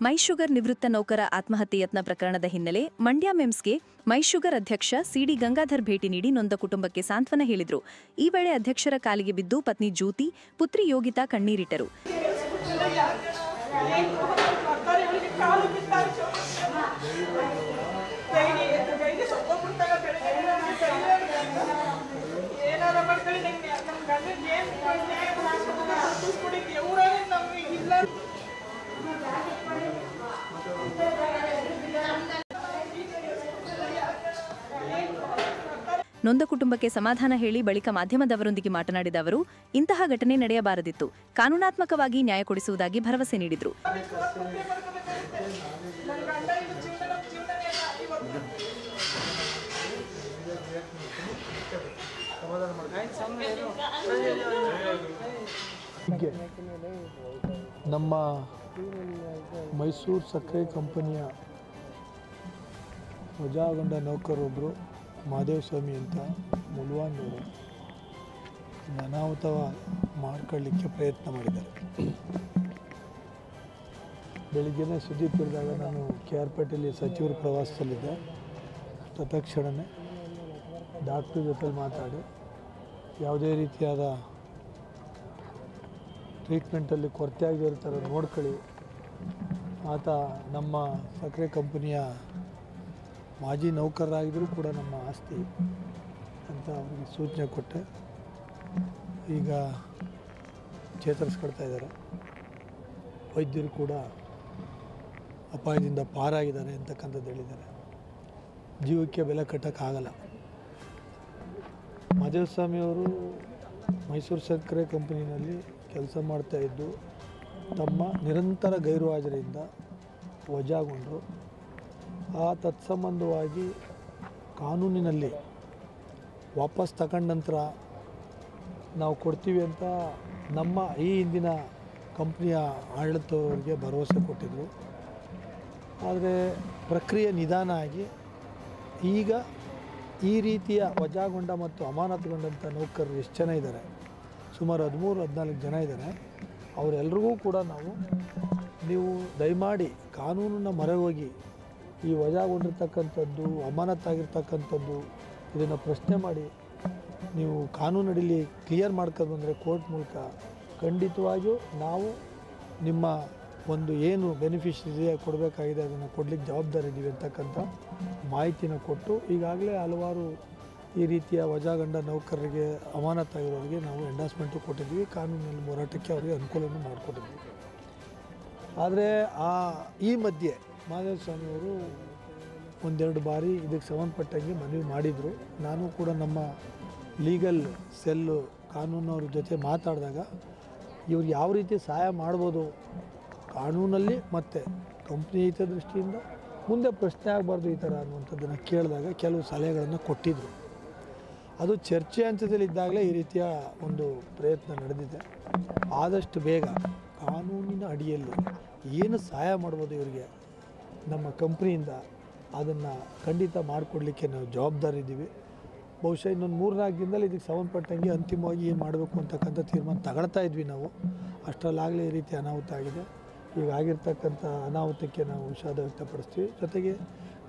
ಮೈಶುಗರ್ ನಿವೃತ್ತ ನೌಕರ ಆತ್ಮಹತ್ಯೆ ಯತ್ನ ಪ್ರಕರಣದ ಹಿನ್ನೆಲೆ ಮಂಡ್ಯ ಮೆಮ್ಸ್ಗೆ ಮೈಶುಗರ್ ಅಧ್ಯಕ್ಷ ಸಿಡಿ ಗಂಗಾಧರ್ ಭೇಟಿ ನೀಡಿ ನೊಂದ ಕುಟುಂಬಕ್ಕೆ ಸಾಂತ್ವನ ಹೇಳಿದರು. ಈ ವೇಳೆ ಅಧ್ಯಕ್ಷರ ಕಾಲಿಗೆ ಬಿದ್ದು ಪತ್ನಿ ಜ್ಯೋತಿ, ಪುತ್ರಿ ಯೋಗಿತಾ ಕಣ್ಣೀರಿಟ್ಟರು. ನೊಂದ ಕುಟುಂಬಕ್ಕೆ ಸಮಾಧಾನ ಹೇಳಿ ಬಳಿಕ ಮಾಧ್ಯಮದವರೊಂದಿಗೆ ಮಾತನಾಡಿದ ಅವರು, ಇಂತಹ ಘಟನೆ ನಡೆಯಬಾರದಿತ್ತು, ಕಾನೂನಾತ್ಮಕವಾಗಿ ನ್ಯಾಯ ಕೊಡಿಸುವುದಾಗಿ ಭರವಸೆ ನೀಡಿದರು. ನಮ್ಮ ಮೈಸೂರು ಸಕ್ಕರೆ ಕಂಪನಿಯ ವಜಾಗೊಂಡ ನೌಕರೊಬ್ಬರು ಮಹದೇವ ಸ್ವಾಮಿ ಅಂತ ಮುಲ್ವಾನವರು ಅನಾಹುತ ಮಾಡ್ಕೊಳ್ಳಿಕ್ಕೆ ಪ್ರಯತ್ನ ಮಾಡಿದ್ದಾರೆ. ಬೆಳಿಗ್ಗೆನೇ ಸುದ್ದಿ ತಿಳಿದಾಗ ನಾನು KR ಪೇಟೆಯಲ್ಲಿ ಸಚಿವರು ಪ್ರವಾಸದಲ್ಲಿದ್ದೆ. ತತ್ಕ್ಷಣವೇ ಡಾಕ್ಟ್ರ್ ಜೊತೆ ಮಾತಾಡಿ ಯಾವುದೇ ರೀತಿಯಾದ ಟ್ರೀಟ್ಮೆಂಟಲ್ಲಿ ಕೊರತೆ ಆಗದೇ ಇರೋ ಥರ ನೋಡ್ಕೊಳ್ಳಿ, ಆತ ನಮ್ಮ ಸಕ್ಕರೆ ಕಂಪನಿಯ ಮಾಜಿ ನೌಕರರಾಗಿದ್ದರೂ ಕೂಡ ನಮ್ಮ ಆಸ್ತಿ ಅಂತ ಅವರಿಗೆ ಸೂಚನೆ ಕೊಟ್ಟೆ. ಈಗ ಚೇತರಿಸ್ಕೊಳ್ತಾ ಇದ್ದಾರೆ. ವೈದ್ಯರು ಕೂಡ ಅಪಾಯದಿಂದ ಪಾರಾಗಿದ್ದಾರೆ ಅಂತಕ್ಕಂಥದ್ದು ಹೇಳಿದ್ದಾರೆ. ಜೀವಕ್ಕೆ ಬೆಲೆ ಕಟ್ಟೋಕ್ಕಾಗಲ್ಲ. ಮಹದೇವಸ್ವಾಮಿಯವರು ಮೈಸೂರು ಸಕ್ಕರೆ ಕಂಪನಿಯಲ್ಲಿ ಕೆಲಸ ಮಾಡ್ತಾಯಿದ್ದು ತಮ್ಮ ನಿರಂತರ ಗೈರುಹಾಜರಿಯಿಂದ ವಜಾಗೊಂಡರು. ಆ ತತ್ಸಂಬಂಧವಾಗಿ ಕಾನೂನಿನಲ್ಲಿ ವಾಪಸ್ ತಗೊಂಡ ನಂತರ ನಾವು ಕೊಡ್ತೀವಿ ಅಂತ ನಮ್ಮ ಈ ಹಿಂದಿನ ಕಂಪ್ನಿಯ ಆಡಳಿತವರಿಗೆ ಭರವಸೆ ಕೊಟ್ಟಿದ್ದರು. ಆದರೆ ಪ್ರಕ್ರಿಯೆ ನಿಧಾನ ಆಗಿ ಈಗ ಈ ರೀತಿಯ ವಜಾಗೊಂಡ ಮತ್ತು ಅಮಾನತುಗೊಂಡಂಥ ನೌಕರರು ಎಷ್ಟು ಜನ ಇದ್ದಾರೆ, ಸುಮಾರು 13-14 ಜನ ಇದ್ದಾರೆ. ಅವರೆಲ್ಲರಿಗೂ ಕೂಡ ನೀವು ದಯಮಾಡಿ ಕಾನೂನನ್ನು ಮೊರೆ ಹೋಗಿ ಈ ವಜಾಗೊಂಡಿರ್ತಕ್ಕಂಥದ್ದು, ಅಮಾನತಾಗಿರ್ತಕ್ಕಂಥದ್ದು ಇದನ್ನು ಪ್ರಶ್ನೆ ಮಾಡಿ ನೀವು ಕಾನೂನು ಅಡಿಯಲ್ಲಿ ಕ್ಲಿಯರ್ ಮಾಡ್ಕೊಂಡು ಬಂದರೆ ಕೋರ್ಟ್ ಮೂಲಕ ಖಂಡಿತವಾಗಿಯೂ ನಾವು ನಿಮ್ಮ ಒಂದು ಏನು ಬೆನಿಫಿಷರಿ ಕೊಡಬೇಕಾಗಿದೆ ಅದನ್ನು ಕೊಡಲಿಕ್ಕೆ ಜವಾಬ್ದಾರಿ ಇದ್ದೀವಿ ಅಂತಕ್ಕಂಥ ಮಾಹಿತಿನ ಕೊಟ್ಟು ಈಗಾಗಲೇ ಹಲವಾರು ಈ ರೀತಿಯ ವಜಾಗೊಂಡ ನೌಕರರಿಗೆ ಅಮಾನತಾಗಿರೋರಿಗೆ ನಾವು ಎಂಡಾರ್ಸ್ಮೆಂಟು ಕೊಟ್ಟಿದ್ವಿ. ಕಾನೂನಿನಲ್ಲಿ ಹೋರಾಟಕ್ಕೆ ಅವರಿಗೆ ಅನುಕೂಲವನ್ನು ಮಾಡಿಕೊಟ್ಟಿದ್ವಿ. ಆದರೆ ಈ ಮಧ್ಯೆ ಮಹದೇವಸ್ವಾಮಿಯವರು ಒಂದೆರಡು ಬಾರಿ ಇದಕ್ಕೆ ಸಂಬಂಧಪಟ್ಟಂಗೆ ಮನವಿ ಮಾಡಿದರು. ನಾನು ಕೂಡ ನಮ್ಮ ಲೀಗಲ್ ಸೆಲ್ಲು ಕಾನೂನವ್ರ ಜೊತೆ ಮಾತಾಡಿದಾಗ ಇವ್ರು ಯಾವ ರೀತಿ ಸಹಾಯ ಮಾಡ್ಬೋದು ಕಾನೂನಲ್ಲಿ ಮತ್ತು ಕಂಪ್ನಿ ಹಿತದೃಷ್ಟಿಯಿಂದ ಮುಂದೆ ಪ್ರಶ್ನೆ ಆಗಬಾರ್ದು ಈ ಥರ ಅನ್ನುವಂಥದ್ದನ್ನು ಕೇಳಿದಾಗ ಕೆಲವು ಸಲಹೆಗಳನ್ನು ಕೊಟ್ಟಿದ್ದರು. ಅದು ಚರ್ಚೆ ಹಂತದಲ್ಲಿದ್ದಾಗಲೇ ಈ ರೀತಿಯ ಒಂದು ಪ್ರಯತ್ನ ನಡೆದಿದೆ. ಆದಷ್ಟು ಬೇಗ ಕಾನೂನಿನ ಅಡಿಯಲ್ಲಿ ಏನು ಸಹಾಯ ಮಾಡ್ಬೋದು ಇವರಿಗೆ ನಮ್ಮ ಕಂಪ್ನಿಯಿಂದ ಅದನ್ನು ಖಂಡಿತ ಮಾಡಿಕೊಡ್ಲಿಕ್ಕೆ ನಾವು ಜವಾಬ್ದಾರಿ ಇದ್ದೀವಿ. ಬಹುಶಃ ಇನ್ನೊಂದು 3-4 ದಿನದಲ್ಲಿ ಇದಕ್ಕೆ ಸಂಬಂಧಪಟ್ಟಂಗೆ ಅಂತಿಮವಾಗಿ ಏನು ಮಾಡಬೇಕು ಅಂತಕ್ಕಂಥ ತೀರ್ಮಾನ ತಗೊಳ್ತಾ ಇದ್ವಿ ನಾವು. ಅಷ್ಟರಲ್ಲಾಗಲೇ ಈ ರೀತಿ ಅನಾಹುತ ಆಗಿದೆ. ಈಗ ಆಗಿರ್ತಕ್ಕಂಥ ಅನಾಹುತಕ್ಕೆ ನಾವು ವಿಷಾದ ವ್ಯಕ್ತಪಡಿಸ್ತೀವಿ. ಜೊತೆಗೆ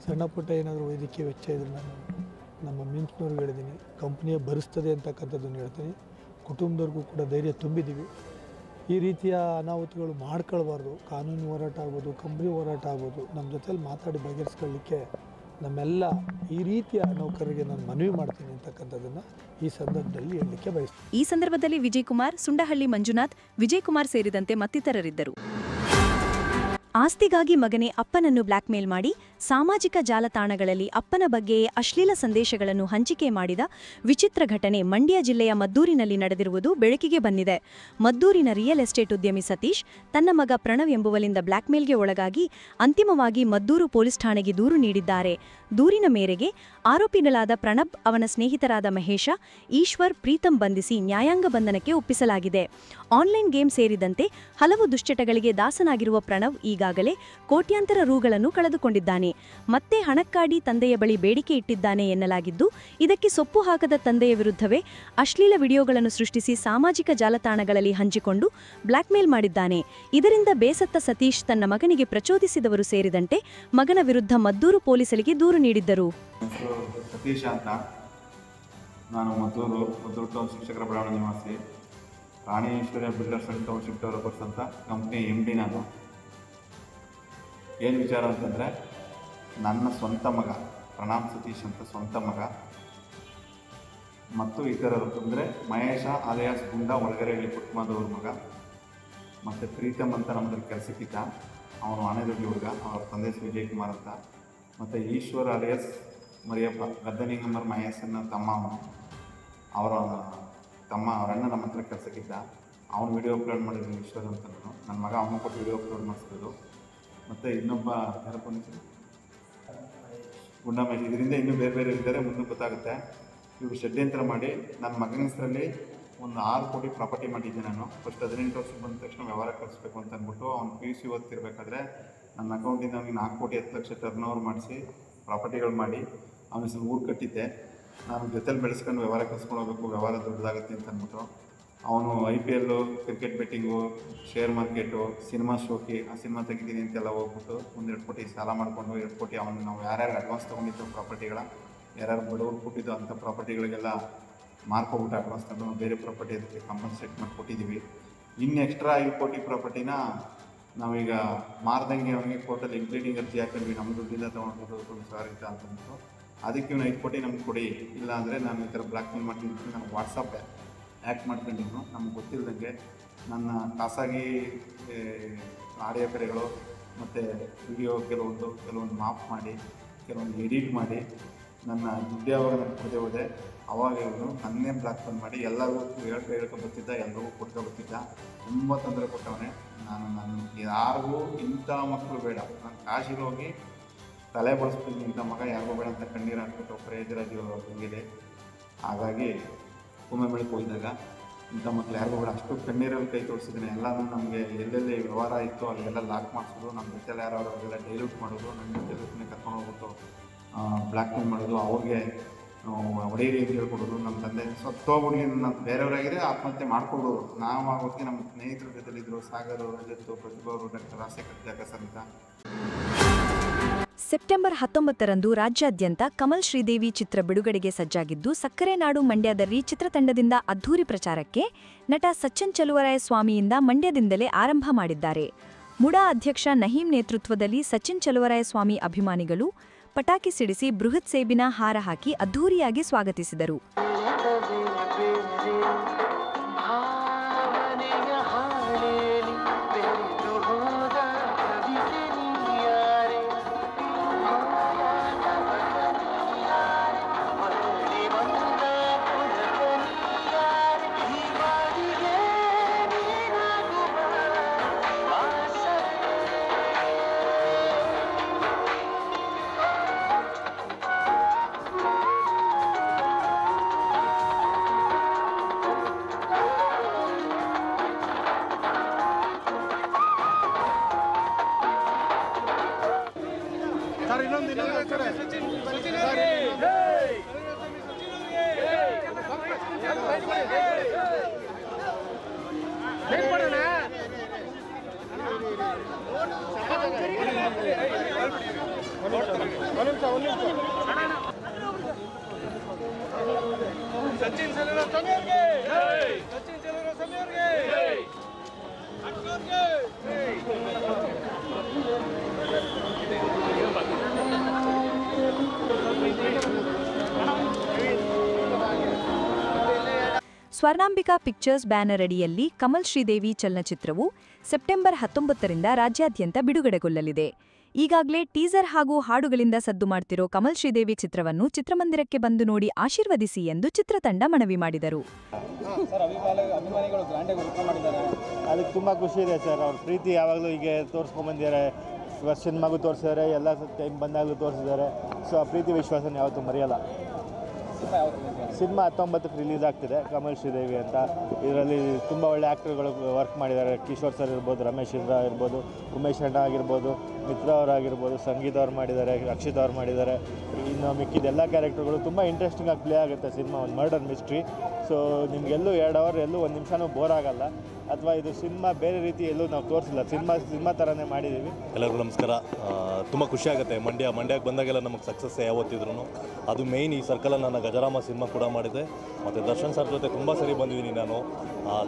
ಸಣ್ಣ ಪುಟ್ಟ ಏನಾದರೂ ವೈದ್ಯಕೀಯ ವೆಚ್ಚ ಇದ್ರೆ ನಾನು ನಮ್ಮ ಮಿಮ್ಸ್ನವ್ರಿಗೆ ಹೇಳಿದ್ದೀನಿ, ಕಂಪ್ನಿಯೇ ಭರಿಸ್ತದೆ ಅಂತಕ್ಕಂಥದ್ದನ್ನು ಹೇಳ್ತೀನಿ. ಕುಟುಂಬದವ್ರಿಗೂ ಕೂಡ ಧೈರ್ಯ ತುಂಬಿದ್ದೀವಿ. ಈ ರೀತಿಯ ಅನಾಹುತಗಳು ಮಾಡ್ಕೊಳ್ಬಾರ್ದು. ಕಾನೂನು ಹೋರಾಟ ಆಗ್ಬೋದು, ಕಂಪ್ನಿ ಹೋರಾಟ ಆಗ್ಬೋದು, ನಮ್ಮ ಜೊತೆಲಿ ಮಾತಾಡಿ ಬಗೆಹರಿಸ್ಕೊಳ್ಳಿಕ್ಕೆ ನಮ್ಮೆಲ್ಲ ಈ ರೀತಿಯ ನೌಕರರಿಗೆ ನಾನು ಮನವಿ ಮಾಡ್ತೀನಿ ಅಂತಕ್ಕಂಥದ್ದನ್ನು ಈ ಸಂದರ್ಭದಲ್ಲಿ ಹೇಳಲಿಕ್ಕೆ ಬಯಸ್ತೀನಿ. ಈ ಸಂದರ್ಭದಲ್ಲಿ ವಿಜಯಕುಮಾರ್, ಸುಂಡಹಳ್ಳಿ ಮಂಜುನಾಥ್, ವಿಜಯಕುಮಾರ್ ಸೇರಿದಂತೆ ಮತ್ತಿತರರಿದ್ದರು. ಆಸ್ತಿಗಾಗಿ ಮಗನೇ ಅಪ್ಪನನ್ನು ಬ್ಲ್ಯಾಕ್ಮೇಲ್ ಮಾಡಿ ಸಾಮಾಜಿಕ ಜಾಲತಾಣಗಳಲ್ಲಿ ಅಪ್ಪನ ಬಗ್ಗೆಯೇ ಅಶ್ಲೀಲ ಸಂದೇಶಗಳನ್ನು ಹಂಚಿಕೆ ಮಾಡಿದ ವಿಚಿತ್ರ ಘಟನೆ ಮಂಡ್ಯ ಜಿಲ್ಲೆಯ ಮದ್ದೂರಿನಲ್ಲಿ ನಡೆದಿರುವುದು ಬೆಳಕಿಗೆ ಬಂದಿದೆ. ಮದ್ದೂರಿನ ರಿಯಲ್ ಎಸ್ಟೇಟ್ ಉದ್ಯಮಿ ಸತೀಶ್ ತನ್ನ ಮಗ ಪ್ರಣವ್ ಎಂಬುವಲಿಂದ ಬ್ಲ್ಯಾಕ್ಮೇಲ್ಗೆ ಒಳಗಾಗಿ ಅಂತಿಮವಾಗಿ ಮದ್ದೂರು ಪೊಲೀಸ್ ಠಾಣೆಗೆ ದೂರು ನೀಡಿದ್ದಾರೆ. ದೂರಿನ ಮೇರೆಗೆ ಆರೋಪಿಗಳಾದ ಪ್ರಣಬ್, ಅವನ ಸ್ನೇಹಿತರಾದ ಮಹೇಶ, ಈಶ್ವರ್, ಪ್ರೀತಂ ಬಂಧಿಸಿ ನ್ಯಾಯಾಂಗ ಬಂಧನಕ್ಕೆ ಒಪ್ಪಿಸಲಾಗಿದೆ. ಆನ್ಲೈನ್ ಗೇಮ್ ಸೇರಿದಂತೆ ಹಲವು ದುಶ್ಚಟಗಳಿಗೆ ದಾಸನಾಗಿರುವ ಪ್ರಣವ್ ಈಗಾಗಲೇ ಕೋಟ್ಯಾಂತರ ರೂಗಳನ್ನು ಕಳೆದುಕೊಂಡಿದ್ದಾನೆ. ಮಾಡಿದ್ದಾನೆ. ಮತ್ತೆ ಹಣಕ್ಕಾಗಿ ತಂದೆಯ ಬಳಿ ಬೇಡಿಕೆ ಇಟ್ಟಿದ್ದಾನೆ ಎನ್ನಲಾಗಿದ್ದು, ಇದಕ್ಕೆ ಸೊಪ್ಪು ಹಾಕದ ತಂದೆಯ ವಿರುದ್ಧವೇ ಅಶ್ಲೀಲ ವಿಡಿಯೋಗಳನ್ನು ಸೃಷ್ಟಿಸಿ ಸಾಮಾಜಿಕ ಜಾಲತಾಣಗಳಲ್ಲಿ ಹಂಚಿಕೊಂಡು ಬ್ಲ್ಯಾಕ್ಮೇಲ್ ಮಾಡಿದ್ದಾನೆ. ಇದರಿಂದ ಬೇಸತ್ತ ಸತೀಶ್ ತನ್ನ ಮಗನಿಗೆ ಪ್ರಚೋದಿಸಿದವರು ಸೇರಿದಂತೆ ಮಗನ ವಿರುದ್ಧ ಮದ್ದೂರು ಪೊಲೀಸರಿಗೆ ದೂರು ನೀಡಿದ್ದರು. ಸತೀಶ್ ಅಂತ, ನಾನು ಮದ್ದೂರು ಟೌನ್ ಶಿಕ್ಷಕರ ಬಡಾವಣೆ ನಿವಾಸಿ. ರಾಣೇಶ್ವರ ಬಿಲ್ಡರ್ಸ್ ಅಂಡ್ ಟೌನ್ಶಿಪ್ ಡೆವಲಪರ್ಸ್ ಅಂತ ಕಂಪ್ನಿ MD ನಾನು. ಏನು ವಿಚಾರ ಅಂತಂದರೆ, ನನ್ನ ಸ್ವಂತ ಮಗ ಪ್ರಣಾಮ್ ಸತೀಶ್ ಅಂತ ಸ್ವಂತ ಮಗ ಮತ್ತು ಇತರರು ಅಂದರೆ ಮಹೇಶ ಅಲಿಯಾಸ್ ಗುಂಡ ಒಳಗರೆಹಳ್ಳಿ ಕುಟುಂಬದವ್ರ ಮಗ ಮತ್ತು ಪ್ರೀತಮ್ ಅಂತ ನಮ್ಮಲ್ಲಿ ಕೆಲಸಕ್ಕಿದ್ದ, ಅವನು ಆನೆದೊಡ್ಡಿ ಹುಡುಗ, ಅವರ ತಂದೆ ವಿಜಯಕುಮಾರ್ ಅಂತ. ಮತ್ತು ಈಶ್ವರ್ ಅಲಿಯಾಸ್ ಮರಿಯಪ್ಪ ಗದ್ದನಿಂಗಮ್ಮರ್ ಮಹೇಶನ ತಮ್ಮ, ಅವರ ಅಣ್ಣ ನಮ್ಮ ಹತ್ರ ಕೆಲಸಕ್ಕಿದ್ದ. ಅವನು ವಿಡಿಯೋ ಅಪ್ಲೋಡ್ ಮಾಡಿದ್ರು ಈಶ್ವರ್ ಅಂತ. ನನ್ನ ಮಗ ಅವನು ಕೊಟ್ಟು ವಿಡಿಯೋ ಅಪ್ಲೋಡ್ ಮಾಡಿಸಿದ್ರು. ಮತ್ತು ಇನ್ನೊಬ್ಬ ಯಾರಪ್ಪ ಗುಂಡ ಮಹೇಶ್. ಇದರಿಂದ ಇನ್ನೂ ಬೇರೆ ಬೇರೆ ಇದ್ದಾರೆ, ಮುಂದೆ ಗೊತ್ತಾಗುತ್ತೆ. ಇವರು ಷಡ್ಯಂತ್ರ ಮಾಡಿ ನನ್ನ ಮಗನ ಹೆಸರಲ್ಲಿ ಒಂದು 6 ಕೋಟಿ ಪ್ರಾಪರ್ಟಿ ಮಾಡಿದ್ದೆ ನಾನು. ಫಸ್ಟ್ 18 ವರ್ಷ ಬಂದ ತಕ್ಷಣ ವ್ಯವಹಾರ ಕಳಿಸ್ಬೇಕು ಅಂತ ಅಂದ್ಬಿಟ್ಟು ಅವ್ನು PUC ಓದ್ತಿರ್ಬೇಕಾದ್ರೆ ನನ್ನ ಅಕೌಂಟಿಂದ ಅವನಿಗೆ 4 ಕೋಟಿ 10 ಲಕ್ಷ ಟರ್ನ್ ಓವರ್ ಮಾಡಿಸಿ ಪ್ರಾಪರ್ಟಿಗಳು ಮಾಡಿ ಅವನ ಹೆಸರು ಊರು ಕಟ್ಟಿದ್ದೆ. ನಾನು ಜೊತೆಲಿ ಬೆಳೆಸ್ಕೊಂಡು ವ್ಯವಹಾರ ಕಳಿಸ್ಕೊಂಡು ಹೋಗಬೇಕು, ವ್ಯವಹಾರ ದೊಡ್ಡದಾಗುತ್ತೆ ಅಂತ ಅಂದ್ಬಿಟ್ಟು ಅವನು IPL, cricket betting, share market, cinema ಶೋಕಿ, ಆ ಸಿನಿಮಾ ತೆಗಿತೀನಿ ಅಂತೆಲ್ಲ ಹೋಗ್ಬಿಟ್ಟು 1-2 ಕೋಟಿ ಸಾಲ ಮಾಡಿಕೊಂಡು 2 ಕೋಟಿ ಅವನು ನಾವು ಯಾರ್ಯಾರು ಅಡ್ವಾನ್ಸ್ ತೊಗೊಂಡಿದ್ದು ಪ್ರಾಪರ್ಟಿಗಳ, ಯಾರ್ಯಾರು ಬಡವ್ರು ಕೊಟ್ಟಿದ್ದು ಅಂಥ ಪ್ರಾಪರ್ಟಿಗಳಿಗೆಲ್ಲ ಮಾರ್ಕೊಬಿಟ್ಟು ಅಡ್ವಾನ್ಸ್ ತಗೊಂಡು ಬೇರೆ ಪ್ರಾಪರ್ಟಿ ಅದಕ್ಕೆ ಕಾಂಪನ್ಸೇಟ್ ಮಾಡಿ ಕೊಟ್ಟಿದ್ದೀವಿ. ಇನ್ನು ಎಕ್ಸ್ಟ್ರಾ 5 ಕೋಟಿ ಪ್ರಾಪರ್ಟಿನ ನಾವೀಗ ಮಾರ್ದಂಗೆ ಅವನಿಗೆ ಕೋರ್ಟಲ್ಲಿ ಇಂಪ್ಲೀಡಿಂಗ್ ಅರ್ಜಿ ಹಾಕಿದ್ವಿ. ನಮ್ಮ ದುಡ್ಡಿಂದ ತೊಗೊಂಡು ಸಾರಿತ ಅಂತಂದ್ಬಿಟ್ಟು ಅದಕ್ಕೆ ಇವನು 5 ಕೋಟಿ ನಮ್ಗೆ ಕೊಡಿ, ಇಲ್ಲ ಅಂದರೆ ನಾನು ಈ ಥರ ಬ್ಲ್ಯಾಕ್ಮೇಲ್ ಮಾಡ್ತೀನಿ ನಮ್ಗೆ ವಾಟ್ಸಪ್ ಆ್ಯಕ್ಟ್ ಮಾಡ್ಕೊಂಡಿದ್ದು ನಮ್ಗೆ ಗೊತ್ತಿಲ್ಲದಂಗೆ ನನ್ನ ಖಾಸಗಿ ಆಡಿಯೋ ಕರೆಗಳು ಮತ್ತು ವಿಡಿಯೋ ಕೆಲವೊಂದು ಮಾಫ್ ಮಾಡಿ ಕೆಲವೊಂದು ಎಡಿಟ್ ಮಾಡಿ ನನ್ನ ದುಡ್ಡು ಯಾವಾಗ ನಾನು ಕೊಡದೆ ಹೋದೆ ಅವಾಗ ಇವನು ನನ್ನೇ ಬ್ಲ್ಯಾಕ್ಮೇಲ್ ಮಾಡಿ ಎಲ್ಲರಿಗೂ ಹೇಳ್ಕೊಬರ್ತಿದ್ದ, ಎಲ್ರಿಗೂ ಕೊಟ್ಕೊಬರ್ತಿದ್ದ. ತುಂಬ ತೊಂದರೆ ಕೊಟ್ಟವನೇ. ನಾನು ಯಾರಿಗೂ ಇಂಥ ಮಕ್ಕಳು ಬೇಡ, ನಾನು ಕಾಶಿಗೆ ಹೋಗಿ ತಲೆ ಬಳಸ್ತೀನಿ, ಇಂಥ ಮಗ ಯಾರಿಗೂ ಬೇಡ ಅಂತ ಕಣ್ಣೀರು ಹಾಕ್ಬಿಟ್ಟು ಪ್ರೇಜರಾಗಿ ಹೋಗಿದೆ. ಹಾಗಾಗಿ ಕುಂಭಮೇಳಕ್ಕೆ ಹೋಗಿದಾಗ ಇಂಥ ಮಕ್ಳು ಯಾರಿಗೂ ಬೇಡ, ಅಷ್ಟು ಕಣ್ಣೀರಲ್ಲಿ ಕೈ ತೋರಿಸಿದ್ದೀನಿ. ಎಲ್ಲನೂ ನಮಗೆ ಎಲ್ಲೆಲ್ಲಿ ವ್ಯವಹಾರ ಇತ್ತು ಅಲ್ಲೆಲ್ಲ ಲಾಕ್ ಮಾಡಿಸೋದು, ನಮ್ಮ ಜೊತೆಲಿ ಯಾರು ಅವ್ರಿಗೆಲ್ಲ ಡೈಲ್ಯೂಟ್ ಮಾಡೋದು, ನನ್ನ ಜೊತೆ ಕರ್ಕೊಂಡು ಹೋಗ್ಬಿಟ್ಟು ಬ್ಲ್ಯಾಕ್ಮೇಲ್ ಮಾಡೋದು, ಅವ್ರಿಗೆ ಹೊಡೆಯಿರಿ ಅಂತ ಹೇಳ್ಕೊಡೋದು. ನಮ್ಮ ತಂದೆ ಸತ್ತೋಗ್ಬಿಡಿ ನನ್ನ ಬೇರೆಯವರಾಗಿದೆ ಆತ್ಮಹತ್ಯೆ ಮಾಡ್ಕೊಡೋರು. ನಾವು ಆಗೋಕ್ಕೆ ನಮ್ಮ ಸ್ನೇಹಿತರ ಜೊತೆಲಿದ್ದರು, ಸಾಗರ್, ರಜತ್, ಪ್ರತಿಭಾ ಅವರು, ಡಾಕ್ಟರ್ ರಾಜಶೇಖರ್ ಜಾಗಸ್ ಅಂತ. ಸೆಪ್ಟೆಂಬರ್ 19ರಂದು ರಾಜ್ಯಾದ್ಯಂತ ಕಮಲ್ ಶ್ರೀದೇವಿ ಚಿತ್ರ ಬಿಡುಗಡೆಗೆ ಸಜ್ಜಾಗಿದ್ದು, ಸಕ್ಕರೆ ನಾಡು ಮಂಡ್ಯದಲ್ಲಿ ಚಿತ್ರತಂಡದಿಂದ ಅದ್ಧೂರಿ ಪ್ರಚಾರಕ್ಕೆ ನಟ ಸಚಿನ್ ಚಲುವರಾಯಸ್ವಾಮಿಯಿಂದ ಮಂಡ್ಯದಿಂದಲೇ ಆರಂಭ ಮಾಡಿದ್ದಾರೆ. ಮುಡಾ ಅಧ್ಯಕ್ಷ ನಹೀಂ ನೇತೃತ್ವದಲ್ಲಿ ಸಚಿನ್ ಚಲುವರಾಯಸ್ವಾಮಿ ಅಭಿಮಾನಿಗಳು ಪಟಾಕಿ ಸಿಡಿಸಿ ಬೃಹತ್ ಸೇಬಿನ ಹಾರ ಹಾಕಿ ಅದ್ಧೂರಿಯಾಗಿ ಸ್ವಾಗತಿಸಿದರು. ಸಚಿನ್ ಚಲುವರಾಯಸ್ವಾಮಿ ಅವರಿಗೆ ಜೈ, ಸಚಿನ್ ಚಲುವರಾಯಸ್ವಾಮಿ ಅವರಿಗೆ ಜೈ, ಅಕ್ಬರ್ಗೆ ಜೈ. ಸ್ವರ್ಣಾಂಬಿಕಾ ಪಿಕ್ಚರ್ಸ್ ಬ್ಯಾನರ್ ಅಡಿಯಲ್ಲಿ ಕಮಲ್ ಶ್ರೀದೇವಿ ಚಲನಚಿತ್ರವು ಸೆಪ್ಟೆಂಬರ್ 19ರಿಂದ ರಾಜ್ಯಾದ್ಯಂತ ಬಿಡುಗಡೆಗೊಳ್ಳಲಿದೆ. ಈಗಾಗಲೇ ಟೀಸರ್ ಹಾಗೂ ಹಾಡುಗಳಿಂದ ಸದ್ದು ಮಾಡ್ತಿರೋ ಕಮಲ್ ಶ್ರೀದೇವಿ ಚಿತ್ರವನ್ನು ಚಿತ್ರಮಂದಿರಕ್ಕೆ ಬಂದು ನೋಡಿ ಆಶೀರ್ವದಿಸಿ ಎಂದು ಚಿತ್ರತಂಡ ಮನವಿ ಮಾಡಿದರು. ಅದಕ್ಕೆ ತುಂಬ ಖುಷಿ ಇದೆ ಸರ್. ಅವ್ರ ಪ್ರೀತಿ ಯಾವಾಗಲೂ ಹೀಗೆ ತೋರಿಸ್ಕೊಂಡ್ಬಂದಿದ್ದಾರೆ. ಸಿನಿಮಾಗೂ ತೋರಿಸಿದ್ದಾರೆ, ಎಲ್ಲ ಟೈಮ್ ಬಂದಾಗಲೂ ತೋರಿಸಿದ್ದಾರೆ. ಸೊ ಆ ಪ್ರೀತಿ ವಿಶ್ವಾಸನ ಯಾವತ್ತೂ ಮರೆಯಲ್ಲ. ಸಿನಿಮಾ 19ಕ್ಕೆ ರಿಲೀಸ್ ಆಗ್ತಿದೆ, ಕಮಲ್ ಶ್ರೀದೇವಿ ಅಂತ. ಇದರಲ್ಲಿ ತುಂಬ ಒಳ್ಳೆ ಆ್ಯಕ್ಟರ್ಗಳು ವರ್ಕ್ ಮಾಡಿದ್ದಾರೆ. ಕಿಶೋರ್ ಸರ್ ಇರ್ಬೋದು, ರಮೇಶ್ ಇಂದ್ರ ಇರ್ಬೋದು, ಉಮೇಶ್ ಅಣ್ಣ ಆಗಿರ್ಬೋದು, ಮಿತ್ರ ಅವರಾಗಿರ್ಬೋದು, ಸಂಗೀತ ಅವ್ರು ಮಾಡಿದ್ದಾರೆ, ರಕ್ಷಿತ್ ಅವ್ರು ಮಾಡಿದ್ದಾರೆ. ಇನ್ನು ಮಿಕ್ಕಿದ ಎಲ್ಲ ಕ್ಯಾರೆಕ್ಟರ್ಗಳು ತುಂಬ ಇಂಟ್ರೆಸ್ಟಿಂಗಾಗಿ ಪ್ಲೇ ಆಗುತ್ತೆ ಸಿನಿಮಾ. ಒಂದು ಮರ್ಡರ್ ಮಿಸ್ಟ್ರಿ. ಸೊ ನಿಮಗೆಲ್ಲೂ 2 ಅವರ್ ಎಲ್ಲೂ ಒಂದು ನಿಮಿಷನೂ ಬೋರ್ ಆಗಲ್ಲ. ಅಥವಾ ಇದು ಸಿನಿಮಾ ಬೇರೆ ರೀತಿ ಎಲ್ಲೂ ನಾವು ತೋರಿಸಿಲ್ಲ, ಸಿನಿಮಾ ಥರನೇ ಮಾಡಿದ್ದೀವಿ. ಎಲ್ಲರಿಗೂ ನಮಸ್ಕಾರ. ತುಂಬ ಖುಷಿಯಾಗುತ್ತೆ. ಮಂಡ್ಯಕ್ಕೆ ಬಂದಾಗೆಲ್ಲ ನಮಗೆ ಸಕ್ಸಸ್ ಯಾವತ್ತಿದ್ರು. ಅದು ಮೇಯ್ನ್ ಈ ಸರ್ಕಲಲ್ಲಿ ನಾನು ಗಜರಾಮ ಸಿನಿಮಾ ಕೂಡ ಮಾಡಿದೆ, ಮತ್ತು ದರ್ಶನ್ ಸರ್ ಜೊತೆ ತುಂಬ ಸರಿ ಬಂದಿದ್ದೀನಿ ನಾನು.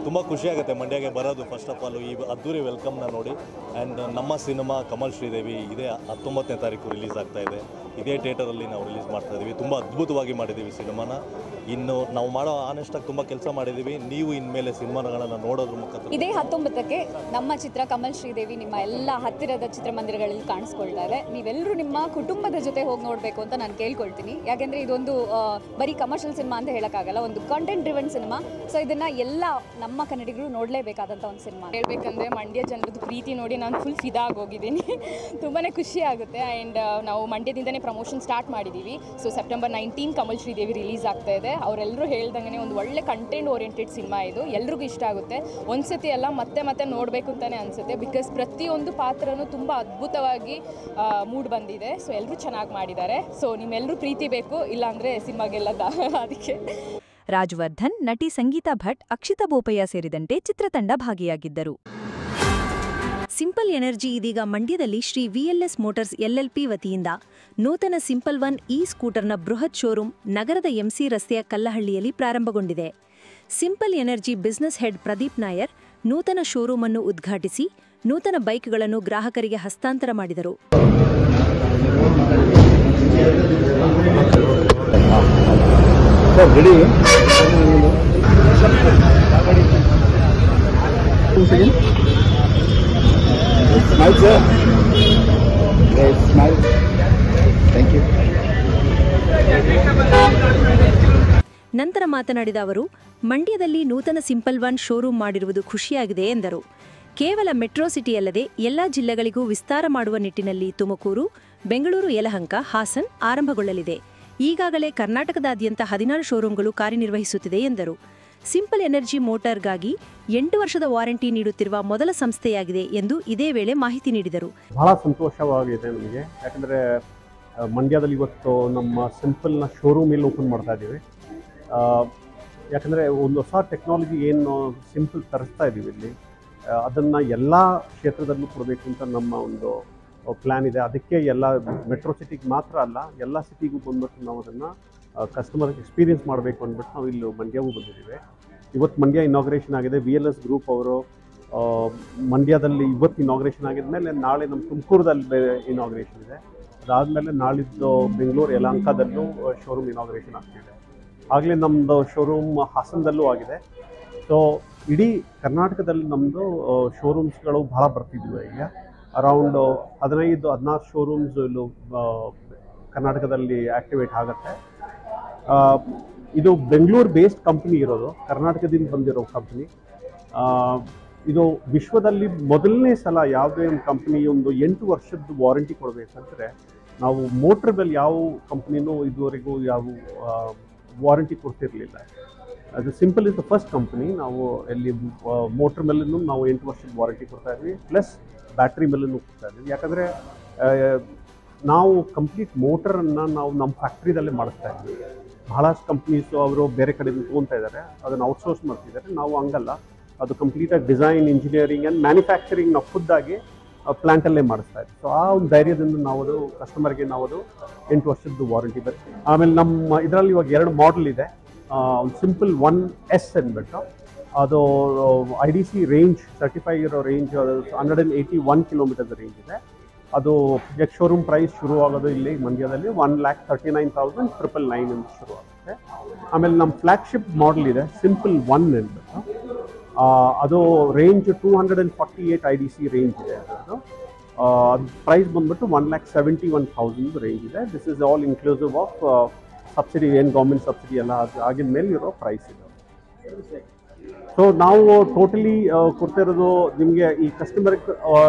ತುಂಬ ಖುಷಿಯಾಗುತ್ತೆ ಮಂಡ್ಯಗೆ ಬರೋದು. ಫಸ್ಟ್ ಆಫ್ ಆಲ್ ಈ ಅದ್ದೂರಿ ವೆಲ್ಕಮ್ನ ನೋಡಿ. ಆ್ಯಂಡ್ ನಮ್ಮ ಸಿನಿಮಾ ಕಮಲ್ ಶ್ರೀದೇವಿ ಇದೇ 19ನೇ ತಾರೀಕು ರಿಲೀಸ್ ಆಗ್ತಾಯಿದೆ. ಇದೇ ಥಿಯೇಟರಲ್ಲಿ ನಾವು ರಿಲೀಸ್ ಮಾಡ್ತಾಯಿದ್ದೀವಿ. ತುಂಬ ಅದ್ಭುತವಾಗಿ ಮಾಡಿದ್ದೀವಿ ಸಿನಿಮಾನ. ಇನ್ನು ನಾವು ಮಾಡೋ ಆನೆಸ್ಟಾಗಿ ತುಂಬ ಕೆಲಸ ಮಾಡಿದ್ದೀವಿ. ನೀವು ಇನ್ಮೇಲೆ ಸಿನಿಮಾಗಳನ್ನು ನೋಡೋದ್ರ ಮುಖಾಂತರ ಇದೇ 19ಕ್ಕೆ ನಮ್ಮ ಚಿತ್ರ ಕಮಲ್ ಶ್ರೀದೇವಿ ನಿಮ್ಮ ಎಲ್ಲ ಹತ್ತಿರದ ಚಿತ್ರಮಂದಿರಗಳಲ್ಲಿ ಕಾಣಿಸ್ಕೊಳ್ತಾ ಇದೆ. ನೀವೆಲ್ಲರೂ ನಿಮ್ಮ ಕುಟುಂಬದ ಜೊತೆ ಹೋಗಿ ನೋಡಬೇಕು ಅಂತ ನಾನು ಕೇಳ್ಕೊಳ್ತೀನಿ. ಯಾಕೆಂದರೆ ಇದೊಂದು ಬರೀ ಕಮರ್ಷಿಯಲ್ ಸಿನಿಮಾ ಅಂತ ಹೇಳೋಕ್ಕಾಗಲ್ಲ, ಒಂದು ಕಂಟೆಂಟ್ ಡ್ರಿವನ್ ಸಿನಿಮಾ. ಸೊ ಇದನ್ನು ಎಲ್ಲ ನಮ್ಮ ಕನ್ನಡಿಗರು ನೋಡಲೇಬೇಕಾದಂಥ ಒಂದು ಸಿನಿಮಾ. ಹೇಳಬೇಕಂದ್ರೆ ಮಂಡ್ಯ ಜನರದ್ದು ಪ್ರೀತಿ ನೋಡಿ ನಾನು ಫುಲ್ ಫಿದಾ ಆಗೋಗಿದ್ದೀನಿ. ತುಂಬಾ ಖುಷಿ ಆಗುತ್ತೆ. ಆ್ಯಂಡ್ ನಾವು ಮಂಡ್ಯದಿಂದನೇ ಪ್ರಮೋಷನ್ ಸ್ಟಾರ್ಟ್ ಮಾಡಿದ್ದೀವಿ. So September 19 Kamal Sridevi release ಆಗ್ತಾ ಇದೆ. ಅವರೆಲ್ಲರೂ ಹೇಳ್ದಂಗೆ ಒಂದು ಒಳ್ಳೆ ಕಂಟೆಂಟ್ ಓರಿಯೆಂಟೆಡ್ ಸಿನಿಮಾ ಇದು. ಎಲ್ರಿಗೂ ಇಷ್ಟ ಆಗುತ್ತೆ. ಒಂದ್ಸತಿ ಎಲ್ಲ ಮತ್ತೆ ನೋಡಬೇಕು ಅಂತಲೇ ಅನಿಸುತ್ತೆ. ಬಿಕಾಸ್ ಪ್ರತಿಯೊಂದು ಪಾತ್ರನೂ ತುಂಬ ಅದ್ಭುತವಾಗಿ ಮೂಡ್ ಬಂದಿದೆ. ಸೊ ಎಲ್ಲರೂ ಚೆನ್ನಾಗಿ ಮಾಡಿದ್ದಾರೆ. ಸೊ ನಿಮ್ಮೆಲ್ಲರೂ ಪ್ರೀತಿ ಬೇಕು, ಇಲ್ಲಾಂದರೆ ಸಿನಿಮಾಗೆಲ್ಲ ಅದಕ್ಕೆ. ರಾಜವರ್ಧನ್, ನಟಿ ಸಂಗೀತಾ ಭಟ್, ಅಕ್ಷಿತಾ ಬೋಪಯ್ಯ ಸೇರಿದಂತೆ ಚಿತ್ರತಂಡ ಭಾಗಿಯಾಗಿದ್ದರು. ಸಿಂಪಲ್ ಎನರ್ಜಿ ಇದೀಗ ಮಂಡ್ಯದಲ್ಲಿ ಶ್ರೀ ವಿಎಲ್ಎಸ್ ಮೋಟಾರ್ಸ್ ಎಲ್ಎಲ್ಪಿ ವತಿಯಿಂದ ನೂತನ ಸಿಂಪಲ್ ಒನ್ ಸ್ಕೂಟರ್ನ ಬೃಹತ್ ಶೋರೂಮ್ ನಗರದ ಎಂಸಿ ರಸ್ತೆಯ ಕಲ್ಲಹಳ್ಳಿಯಲ್ಲಿ ಪ್ರಾರಂಭಗೊಂಡಿದೆ. Simple energy business head Pradeep Nair ನೂತನ ಶೋರೂಮ್ ಅನ್ನು ಉದ್ಘಾಟಿಸಿ ನೂತನ ಬೈಕ್ಗಳನ್ನು ಗ್ರಾಹಕರಿಗೆ ಹಸ್ತಾಂತರ ಮಾಡಿದರು. ನಂತರ ಮಾತನಾಡಿದ ಅವರು, ಮಂಡ್ಯದಲ್ಲಿ ನೂತನ ಸಿಂಪಲ್ ಒನ್ ಶೋರೂಮ್ ಮಾಡಿರುವುದು ಖುಷಿಯಾಗಿದೆ ಎಂದರು. ಕೇವಲ ಮೆಟ್ರೋ ಸಿಟಿಯಲ್ಲದೆ ಎಲ್ಲಾ ಜಿಲ್ಲೆಗಳಿಗೂ ವಿಸ್ತಾರ ಮಾಡುವ ನಿಟ್ಟಿನಲ್ಲಿ ತುಮಕೂರು, ಬೆಂಗಳೂರು, ಯಲಹಂಕ, ಹಾಸನ್ ಆರಂಭಗೊಳ್ಳಲಿದೆ. ಈಗಾಗಲೇ ಕರ್ನಾಟಕದಾದ್ಯಂತ 16 ಶೋರೂಮ್ಗಳು ಕಾರ್ಯನಿರ್ವಹಿಸುತ್ತಿದೆ ಎಂದರು. ಸಿಂಪಲ್ ಎನರ್ಜಿ ಮೋಟಾರ್ಗಾಗಿ 8 ವರ್ಷದ ವಾರಂಟಿ ನೀಡುತ್ತಿರುವ ಮೊದಲ ಸಂಸ್ಥೆಯಾಗಿದೆ ಎಂದು ಇದೇ ವೇಳೆ ಮಾಹಿತಿ ನೀಡಿದರು. ಬಹಳ ಸಂತೋಷವಾಗಿದೆ ನಮಗೆ. ಯಾಕಂದರೆ ಮಂಡ್ಯದಲ್ಲಿ ಇವತ್ತು ನಮ್ಮ ಸಿಂಪಲ್ನ ಶೋರೂಮ್ ಇಲ್ಲಿ ಓಪನ್ ಮಾಡ್ತಾ ಇದ್ದೀವಿ. ಯಾಕಂದರೆ ಒಂದು ಹೊಸ ಟೆಕ್ನಾಲಜಿ ಏನು ಸಿಂಪಲ್ ತರಿಸ್ತಾ ಇದ್ದೀವಿ ಇಲ್ಲಿ, ಅದನ್ನು ಎಲ್ಲ ಕ್ಷೇತ್ರದಲ್ಲೂ ಕೊಡಬೇಕು ಅಂತ ನಮ್ಮ ಒಂದು ಪ್ಲ್ಯಾನ್ ಇದೆ. ಅದಕ್ಕೆ ಎಲ್ಲ ಮೆಟ್ರೋ ಸಿಟಿಗೆ ಮಾತ್ರ ಅಲ್ಲ, ಎಲ್ಲ ಸಿಟಿಗೂ ಬಂದ್ಬಿಟ್ಟು ನಾವು ಅದನ್ನು ಕಸ್ಟಮರ್ ಎಕ್ಸ್ಪೀರಿಯನ್ಸ್ ಮಾಡಬೇಕು ಅಂದ್ಬಿಟ್ಟು ನಾವು ಇಲ್ಲಿ ಮಂಡ್ಯವೂ ಬಂದಿದ್ದೀವಿ. ಇವತ್ತು ಮಂಡ್ಯ ಇನಾಗ್ರೇಷನ್ ಆಗಿದೆ. VLS ಗ್ರೂಪ್ ಅವರು ಮಂಡ್ಯದಲ್ಲಿ ಇವತ್ತು ಇನಾಗ್ರೇಷನ್ ಆಗಿದ್ಮೇಲೆ ನಾಳೆ ನಮ್ಮ ತುಮಕೂರದಲ್ಲಿ ಇನಾಗ್ರೇಷನ್ ಇದೆ. ಅದಾದಮೇಲೆ ನಾಳಿದ್ದು ಬೆಂಗಳೂರು ಯಲಹಂಕದಲ್ಲೂ ಶೋರೂಮ್ ಇನಾಗ್ರೇಷನ್ ಆಗ್ತಿದೆ. ಆಗಲೇ ನಮ್ಮದು ಶೋರೂಮ್ ಹಾಸನದಲ್ಲೂ ಆಗಿದೆ. ಸೊ ಇಡೀ ಕರ್ನಾಟಕದಲ್ಲಿ ನಮ್ಮದು ಶೋರೂಮ್ಸ್ಗಳು ಭಾಳ ಬರ್ತಿದ್ವಿ. ಈಗ ಅರೌಂಡ್ 15-16 ಶೋರೂಮ್ಸ್ ಇಲ್ಲೂ ಕರ್ನಾಟಕದಲ್ಲಿ ಆ್ಯಕ್ಟಿವೇಟ್ ಆಗುತ್ತೆ. ಇದು ಬೆಂಗಳೂರು ಬೇಸ್ಡ್ ಕಂಪ್ನಿ ಇರೋದು, ಕರ್ನಾಟಕದಿಂದ ಬಂದಿರೋ ಕಂಪ್ನಿ. ಇದು ವಿಶ್ವದಲ್ಲಿ ಮೊದಲನೇ ಸಲ ಯಾವುದೇ ಒಂದು ಕಂಪ್ನಿ ಒಂದು 8 ವರ್ಷದ ವಾರಂಟಿ ಕೊಡಬೇಕಂದ್ರೆ ನಾವು ಮೋಟ್ರ್ ಮೇಲೆ ಯಾವ ಕಂಪ್ನಿನೂ ಇದುವರೆಗೂ ಯಾವ ವಾರಂಟಿ ಕೊಡ್ತಿರಲಿಲ್ಲ. ಅದು simple is the first company. ನಾವು ಎಲ್ಲಿ ಮೋಟ್ರ್ ಮೇಲೂ ನಾವು 8 ವರ್ಷದ ವಾರಂಟಿ ಕೊಡ್ತಾ ಇದ್ವಿ, ಪ್ಲಸ್ ಬ್ಯಾಟ್ರಿ ಮೇಲೂ ಕೊಡ್ತಾ ಇದ್ವಿ. ಯಾಕಂದರೆ ನಾವು ಕಂಪ್ಲೀಟ್ ಮೋಟರನ್ನು ನಾವು ನಮ್ಮ ಫ್ಯಾಕ್ಟ್ರಿದಲ್ಲೇ ಮಾಡಿಸ್ತಾ ಇದ್ವಿ. ಬಹಳಷ್ಟು ಕಂಪ್ನೀಸು ಅವರು ಬೇರೆ ಕಡೆಯಿಂದ ತೊಗೊತಾ ಇದ್ದಾರೆ, ಅದನ್ನು ಔಟ್ಸೋರ್ಸ್ ಮಾಡ್ತಿದ್ದಾರೆ. ನಾವು ಹಂಗಲ್ಲ, ಅದು ಕಂಪ್ಲೀಟಾಗಿ ಡಿಸೈನ್, ಇಂಜಿನಿಯರಿಂಗ್ ಆ್ಯಂಡ್ ಮ್ಯಾನುಫ್ಯಾಕ್ಚರಿಂಗ್ ನಾವು ಖುದ್ದಾಗಿ ಪ್ಲ್ಯಾಂಟಲ್ಲೇ ಮಾಡಿಸ್ತಾ ಇದ್ವಿ. ಸೊ ಆ ಒಂದು ಧೈರ್ಯದಿಂದ ನಾವು ಅದು ಕಸ್ಟಮರ್ಗೆ ನಾವು ಅದು 8 ವರ್ಷದ್ದು ವಾರಂಟಿ ಬರುತ್ತೆ. ಆಮೇಲೆ ನಮ್ಮ ಇದರಲ್ಲಿ ಇವಾಗ 2 ಮಾಡೆಲ್ ಇದೆ. ಒಂದು ಸಿಂಪಲ್ 1S ಅಂದ್ಬಿಟ್ಟು, ಅದು IDC ರೇಂಜ್ ಸರ್ಟಿಫೈ ಇರೋ ರೇಂಜ್ 181 ಕಿಲೋಮೀಟರ್ಸ್ ರೇಂಜ್ ಇದೆ. ಅದು ಎಕ್ಸ್ ಶೋರೂಮ್ ಪ್ರೈಸ್ ಶುರುವಾಗೋದು ಇಲ್ಲಿ ಮಂಡ್ಯದಲ್ಲಿ 1,39,999 ಅಂತ ಶುರುವಾಗುತ್ತೆ. ಆಮೇಲೆ ನಮ್ಮ ಫ್ಲ್ಯಾಗ್ಶಿಪ್ ಮಾಡೆಲ್ ಇದೆ ಸಿಂಪಲ್ 1 ಅಂದ್ಬಿಟ್ಟು, ಅದು ರೇಂಜ್ 248 IDC ರೇಂಜ್ ಇದೆ. ಅದು ಪ್ರೈಸ್ ಬಂದ್ಬಿಟ್ಟು 1,71,000 ರೇಂಜ್ ಇದೆ. This is all inclusive of subsidy, ಏನು ಗೌರ್ಮೆಂಟ್ ಸಬ್ಸಿಡಿ ಎಲ್ಲ ಆಗಿದ ಮೇಲೆ ಇರೋ ಪ್ರೈಸ್ ಇದೆ. ಸೊ ನಾವು ಟೋಟಲಿ ಕೊಡ್ತಿರೋದು ನಿಮಗೆ ಈ ಕಸ್ಟಮರ್ಗೆ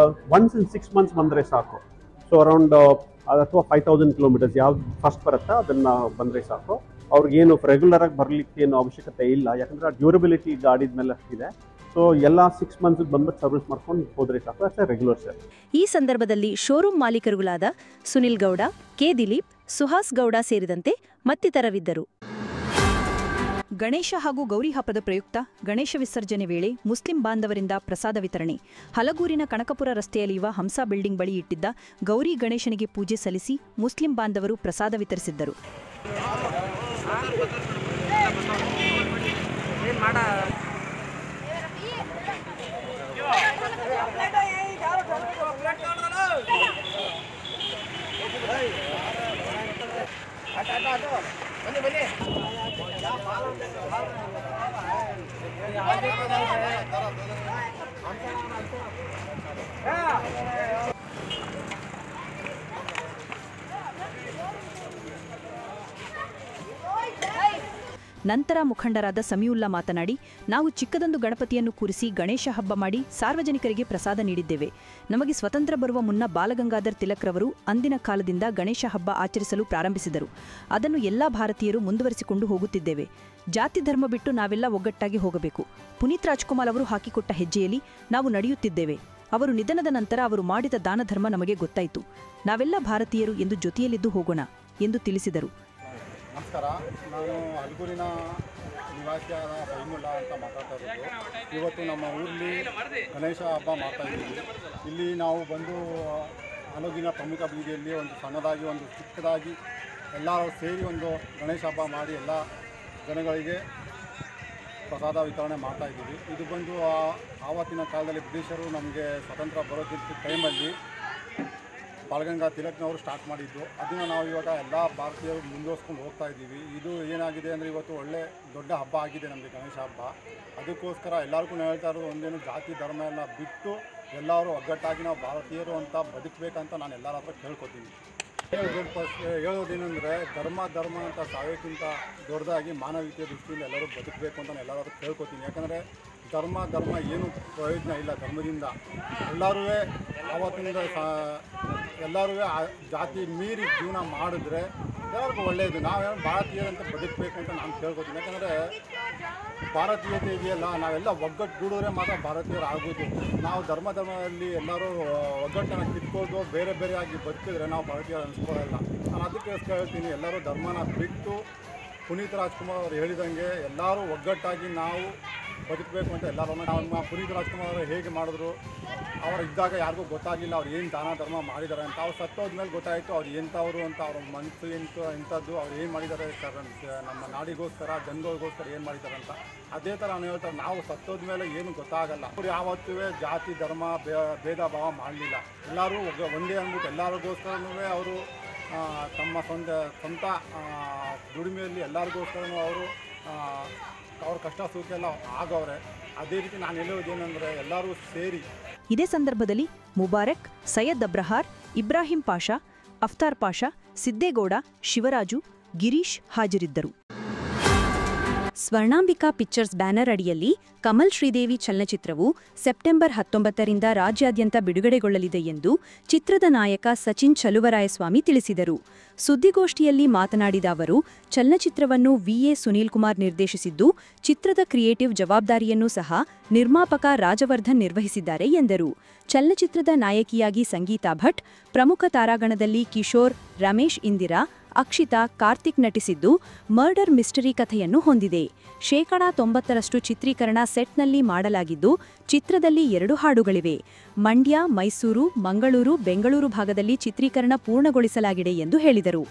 1 in 6 months ಬಂದರೆ ಸಾಕು. ಸೊ ಅರೌಂಡ್ ಅಥವಾ 5000 ಕಿಲೋಮೀಟರ್ಸ್ ಯಾವ್ದು ಫಸ್ಟ್ ಬರುತ್ತಾ ಅದನ್ನು ಬಂದರೆ ಸಾಕು. ಅವ್ರಿಗೇನು ರೆಗ್ಯುಲರಾಗಿ ಬರಲಿಕ್ಕೆ ಏನು ಅವಶ್ಯಕತೆ ಇಲ್ಲ, ಯಾಕಂದರೆ ಡ್ಯೂರಬಿಲಿಟಿ ಗಾಡಿದ ಮೇಲೆ ಇದೆ. ಸೊ ಎಲ್ಲ 6 ಮಂತ್ಸ್ ಬಂದ್ಬಿಟ್ಟು ಸರ್ವಿಸ್ ಮಾಡ್ಕೊಂಡು ಹೋದರೆ ಸಾಕು, ಅಷ್ಟೇ ರೆಗ್ಯುಲರ್ ಸರ್. ಈ ಸಂದರ್ಭದಲ್ಲಿ ಶೋರೂಮ್ ಮಾಲೀಕರುಗಳಾದ ಸುನಿಲ್ ಗೌಡ, ಕೆ ದಿಲೀಪ್, ಸುಹಾಸ್ ಗೌಡ ಸೇರಿದಂತೆ ಮತ್ತಿತರರಿದ್ದರು. ಗಣೇಶ ಹಾಗೂ ಗೌರಿ ಹಬ್ಬದ ಪ್ರಯುಕ್ತ ಗಣೇಶ ವಿಸರ್ಜನೆ ವೇಳೆ ಮುಸ್ಲಿಂ ಬಾಂಧವರಿಂದ ಪ್ರಸಾದ ವಿತರಣೆ. ಹಲಗೂರಿನ ಕನಕಪುರ ರಸ್ತೆಯಲ್ಲಿರುವ ಹಂಸ ಬಿಲ್ಡಿಂಗ್ ಬಳಿ ಇಟ್ಟಿದ್ದ ಗೌರಿ ಗಣೇಶನಿಗೆ ಪೂಜೆ ಸಲ್ಲಿಸಿ ಮುಸ್ಲಿಂ ಬಾಂಧವರು ಪ್ರಸಾದ ವಿತರಿಸಿದ್ದರು. ನಂತರ ಮುಖಂಡರಾದ ಸಮೀವುಲ್ಲಾ ಮಾತನಾಡಿ, ನಾವು ಚಿಕ್ಕದೊಂದು ಗಣಪತಿಯನ್ನು ಕೂರಿಸಿ ಗಣೇಶ ಹಬ್ಬ ಮಾಡಿ ಸಾರ್ವಜನಿಕರಿಗೆ ಪ್ರಸಾದ ನೀಡಿದ್ದೇವೆ. ನಮಗೆ ಸ್ವತಂತ್ರ ಬರುವ ಮುನ್ನ ಬಾಲಗಂಗಾಧರ್ ತಿಲಕ್ರವರು ಅಂದಿನ ಕಾಲದಿಂದ ಗಣೇಶ ಹಬ್ಬ ಆಚರಿಸಲು ಪ್ರಾರಂಭಿಸಿದರು. ಅದನ್ನು ಎಲ್ಲ ಭಾರತೀಯರು ಮುಂದುವರಿಸಿಕೊಂಡು ಹೋಗುತ್ತಿದ್ದೇವೆ. ಜಾತಿ ಧರ್ಮ ಬಿಟ್ಟು ನಾವೆಲ್ಲ ಒಗ್ಗಟ್ಟಾಗಿ ಹೋಗಬೇಕು. ಪುನೀತ್ ರಾಜ್ಕುಮಾರ್ ಅವರು ಹಾಕಿಕೊಟ್ಟ ಹೆಜ್ಜೆಯಲ್ಲಿ ನಾವು ನಡೆಯುತ್ತಿದ್ದೇವೆ. ಅವರು ನಿಧನದ ನಂತರ ಅವರು ಮಾಡಿದ ದಾನ ಧರ್ಮ ನಮಗೆ ಗೊತ್ತಾಯಿತು. ನಾವೆಲ್ಲ ಭಾರತೀಯರು ಎಂದು ಜೊತೆಯಲ್ಲಿದ್ದು ಹೋಗೋಣ ಎಂದು ತಿಳಿಸಿದರು. ನಮಸ್ಕಾರ, ನಾನು ಹಲಗೂರಿನ ನಿವಾಸಿಯಾದ ಸಮೀವುಲ್ಲಾ ಅಂತ ಮಾತಾಡ್ತಾ ಇರೋದು. ಇವತ್ತು ನಮ್ಮ ಊರಲ್ಲಿ ಗಣೇಶ ಹಬ್ಬ ಮಾಡ್ತಾ ಇದ್ದೀವಿ. ಇಲ್ಲಿ ನಾವು ಬಂದು ಹಲಗೂರಿನ ಪ್ರಮುಖ ಬೀದಿಯಲ್ಲಿ ಒಂದು ಸಣ್ಣದಾಗಿ ಒಂದು ಚಿಕ್ಕದಾಗಿ ಎಲ್ಲರೂ ಸೇರಿ ಒಂದು ಗಣೇಶ ಹಬ್ಬ ಮಾಡಿ ಎಲ್ಲ ಜನಗಳಿಗೆ ಪ್ರಸಾದ ವಿತರಣೆ ಮಾಡ್ತಾ ಇದ್ದೀವಿ. ಇದು ಬಂದು ಆವತ್ತಿನ ಕಾಲದಲ್ಲಿ ಬ್ರಿಟಿಷರು ನಮಗೆ ಸ್ವತಂತ್ರ ಬರೋದಿದ್ದ ಟೈಮಲ್ಲಿ ಬಾಲಗಂಗಾಧರ್ ತಿಲಕ್ನವರು ಸ್ಟಾರ್ಟ್ ಮಾಡಿದ್ದು. ಅದನ್ನು ನಾವು ಇವಾಗ ಎಲ್ಲ ಭಾರತೀಯರು ಮುಂದುವರ್ಸ್ಕೊಂಡು ಹೋಗ್ತಾ ಇದ್ದೀವಿ. ಇದು ಏನಾಗಿದೆ ಅಂದರೆ ಇವತ್ತು ಒಳ್ಳೆ ದೊಡ್ಡ ಹಬ್ಬ ಆಗಿದೆ ನಮಗೆ ಗಣೇಶ ಹಬ್ಬ. ಅದಕ್ಕೋಸ್ಕರ ಎಲ್ಲರಿಗೂ ನಾವು ಹೇಳ್ತಾ ಇರೋದು ಒಂದೇನು, ಜಾತಿ ಧರ್ಮ ಎಲ್ಲ ಬಿಟ್ಟು ಎಲ್ಲರೂ ಒಗ್ಗಟ್ಟಾಗಿ ನಾವು ಭಾರತೀಯರು ಅಂತ ಬದುಕಬೇಕಂತ ನಾನು ಎಲ್ಲರ ಹತ್ರ ಕೇಳ್ಕೊತೀನಿ. ಹೇಳೋದೇನೆಂದರೆ ಧರ್ಮ ಅಂತ ಸಾಯೋಕ್ಕಿಂತ ದೊಡ್ಡದಾಗಿ ಮಾನವೀಯತೆ ದೃಷ್ಟಿಯಿಂದ ಎಲ್ಲರೂ ಬದುಕಬೇಕು ಅಂತ ನಾನು ಎಲ್ಲರ ಹತ್ರ ಕೇಳ್ಕೊತೀನಿ. ಯಾಕಂದರೆ ಧರ್ಮ ಏನು ಪ್ರಯೋಜನ ಇಲ್ಲ ಧರ್ಮದಿಂದ. ಎಲ್ಲರೂ ಆವತ್ತಿನಿಂದ ಎಲ್ಲರೂ ಜಾತಿ ಮೀರಿ ಜೀವನ ಮಾಡಿದ್ರೆ ಎಲ್ಲರಿಗೂ ಒಳ್ಳೆಯದು. ನಾವೇನು ಭಾರತೀಯರಂತ ಬದುಕಬೇಕು ಅಂತ ನಾನು ಕೇಳ್ಕೊತೀನಿ. ಯಾಕಂದರೆ ಭಾರತೀಯತೆ ಇದೆಯಲ್ಲ, ನಾವೆಲ್ಲ ಒಗ್ಗಟ್ಟುಗೂಡಿದ್ರೆ ಮಾತ್ರ ಭಾರತೀಯರು ಆಗೋದು. ನಾವು ಧರ್ಮದಲ್ಲಿ ಎಲ್ಲರೂ ಒಗ್ಗಟ್ಟನ್ನು ಕಿತ್ಕೊಂಡು ಬೇರೆ ಬೇರೆಯಾಗಿ ಬದುಕಿದ್ರೆ ನಾವು ಭಾರತೀಯರು ಅನಿಸ್ಕೊಳ್ಳಲ್ಲ. ನಾನು ಅದಕ್ಕೋಸ್ಕರ ಹೇಳ್ತೀನಿ, ಎಲ್ಲರೂ ಧರ್ಮನ ಬಿಟ್ಟು ಪುನೀತ್ ರಾಜ್ಕುಮಾರ್ ಅವರು ಹೇಳಿದಂಗೆ ಎಲ್ಲರೂ ಒಗ್ಗಟ್ಟಾಗಿ ನಾವು ಬದುಕಬೇಕು ಅಂತ ಎಲ್ಲರೂ. ನಮ್ಮ ಪುನೀತ್ ರಾಜ್ಕುಮಾರ್ ಅವರು ಹೇಗೆ ಮಾಡಿದ್ರು, ಅವರು ಇದ್ದಾಗ ಯಾರಿಗೂ ಗೊತ್ತಾಗಲಿಲ್ಲ ಅವ್ರು ಏನು ದಾನ ಧರ್ಮ ಮಾಡಿದ್ದಾರೆ ಅಂತ. ಅವ್ರು ಸತ್ತೋದ್ಮೇಲೆ ಗೊತ್ತಾಯಿತು ಅವ್ರು ಎಂಥವ್ರು ಅಂತ, ಅವ್ರ ಮನಸ್ಸು ಎಂಥದ್ದು, ಅವ್ರು ಏನು ಮಾಡಿದ್ದಾರೆ ನಮ್ಮ ನಾಡಿಗೋಸ್ಕರ ಜನಗಳಿಗೋಸ್ಕರ ಏನು ಮಾಡಿದ್ದಾರೆ ಅಂತ. ಅದೇ ಥರ ನಾನು ಹೇಳ್ತಾರೆ, ನಾವು ಸತ್ತೋದ್ಮೇಲೆ ಏನು ಗೊತ್ತಾಗಲ್ಲ. ಅವ್ರು ಯಾವತ್ತೂ ಜಾತಿ ಧರ್ಮ ಭೇದ ಭಾವ ಮಾಡಲಿಲ್ಲ. ಎಲ್ಲರೂ ಒಂದೇ ಅಂದ್ಬಿಟ್ಟು ಎಲ್ಲರಿಗೋಸ್ಕರನೂ ಅವರು ತಮ್ಮ ಸ್ವಂತ ದುಡಿಮೆಯಲ್ಲಿ ಎಲ್ಲರಿಗೋಸ್ಕರನೂ ಅವರು ಅವ್ರ ಕಷ್ಟ ಸುಖ ಎಲ್ಲ ಆಗವ್ರೆ. ಅದೇ ರೀತಿ ನಾನು ಹೇಳೋದೇನೆಂದರೆ ಎಲ್ಲರೂ ಸೇರಿ. ಇದೇ ಸಂದರ್ಭದಲ್ಲಿ ಮುಬಾರಕ್, ಸೈಯದ್ ಅಬ್ರಹಾರ್, ಇಬ್ರಾಹಿಂ ಪಾಷಾ, ಅಫ್ತಾರ್ ಪಾಷಾ, ಸಿದ್ದೇಗೌಡ, ಶಿವರಾಜು, ಗಿರೀಶ್ ಹಾಜರಿದ್ದರು. ಸ್ವರ್ಣಾಂಬಿಕಾ ಪಿಕ್ಚರ್ಸ್ ಬ್ಯಾನರ್ ಅಡಿಯಲ್ಲಿ ಕಮಲ್ ಶ್ರೀದೇವಿ ಚಲನಚಿತ್ರವು ಸೆಪ್ಟೆಂಬರ್ 19ರಿಂದ ರಾಜ್ಯಾದ್ಯಂತ ಬಿಡುಗಡೆಗೊಳ್ಳಲಿದೆ ಎಂದು ಚಿತ್ರದ ನಾಯಕ ಸಚಿನ್ ಚಲುವರಾಯಸ್ವಾಮಿ ತಿಳಿಸಿದರು. ಸುದ್ದಿಗೋಷ್ಠಿಯಲ್ಲಿ ಮಾತನಾಡಿದ ಅವರು, ಚಲನಚಿತ್ರವನ್ನು ವಿ.ಎ. ಸುನೀಲ್ ಕುಮಾರ್ ನಿರ್ದೇಶಿಸಿದ್ದು, ಚಿತ್ರದ ಕ್ರಿಯೇಟಿವ್ ಜವಾಬ್ದಾರಿಯನ್ನು ಸಹ ನಿರ್ಮಾಪಕ ರಾಜವರ್ಧನ್ ನಿರ್ವಹಿಸಿದ್ದಾರೆ ಎಂದರು. ಚಲನಚಿತ್ರದ ನಾಯಕಿಯಾಗಿ ಸಂಗೀತಾ ಭಟ್, ಪ್ರಮುಖ ತಾರಾಗಣದಲ್ಲಿ ಕಿಶೋರ್, ರಮೇಶ್ ಇಂದಿರಾ, ಅಕ್ಷಿತಾ, ಕಾರ್ತಿಕ್ ನಟಿಸಿದ್ದು ಮರ್ಡರ್ ಮಿಸ್ಟರಿ ಕಥೆಯನ್ನು ಹೊಂದಿದೆ. 90% ಚಿತ್ರೀಕರಣ ಸೆಟ್ನಲ್ಲಿ ಮಾಡಲಾಗಿದ್ದು, ಚಿತ್ರದಲ್ಲಿ 2 ಹಾಡುಗಳಿವೆ. ಮಂಡ್ಯ, ಮೈಸೂರು, ಮಂಗಳೂರು, ಬೆಂಗಳೂರು ಭಾಗದಲ್ಲಿ ಚಿತ್ರೀಕರಣ ಪೂರ್ಣಗೊಳಿಸಲಾಗಿದೆ ಎಂದು ಹೇಳಿದರು.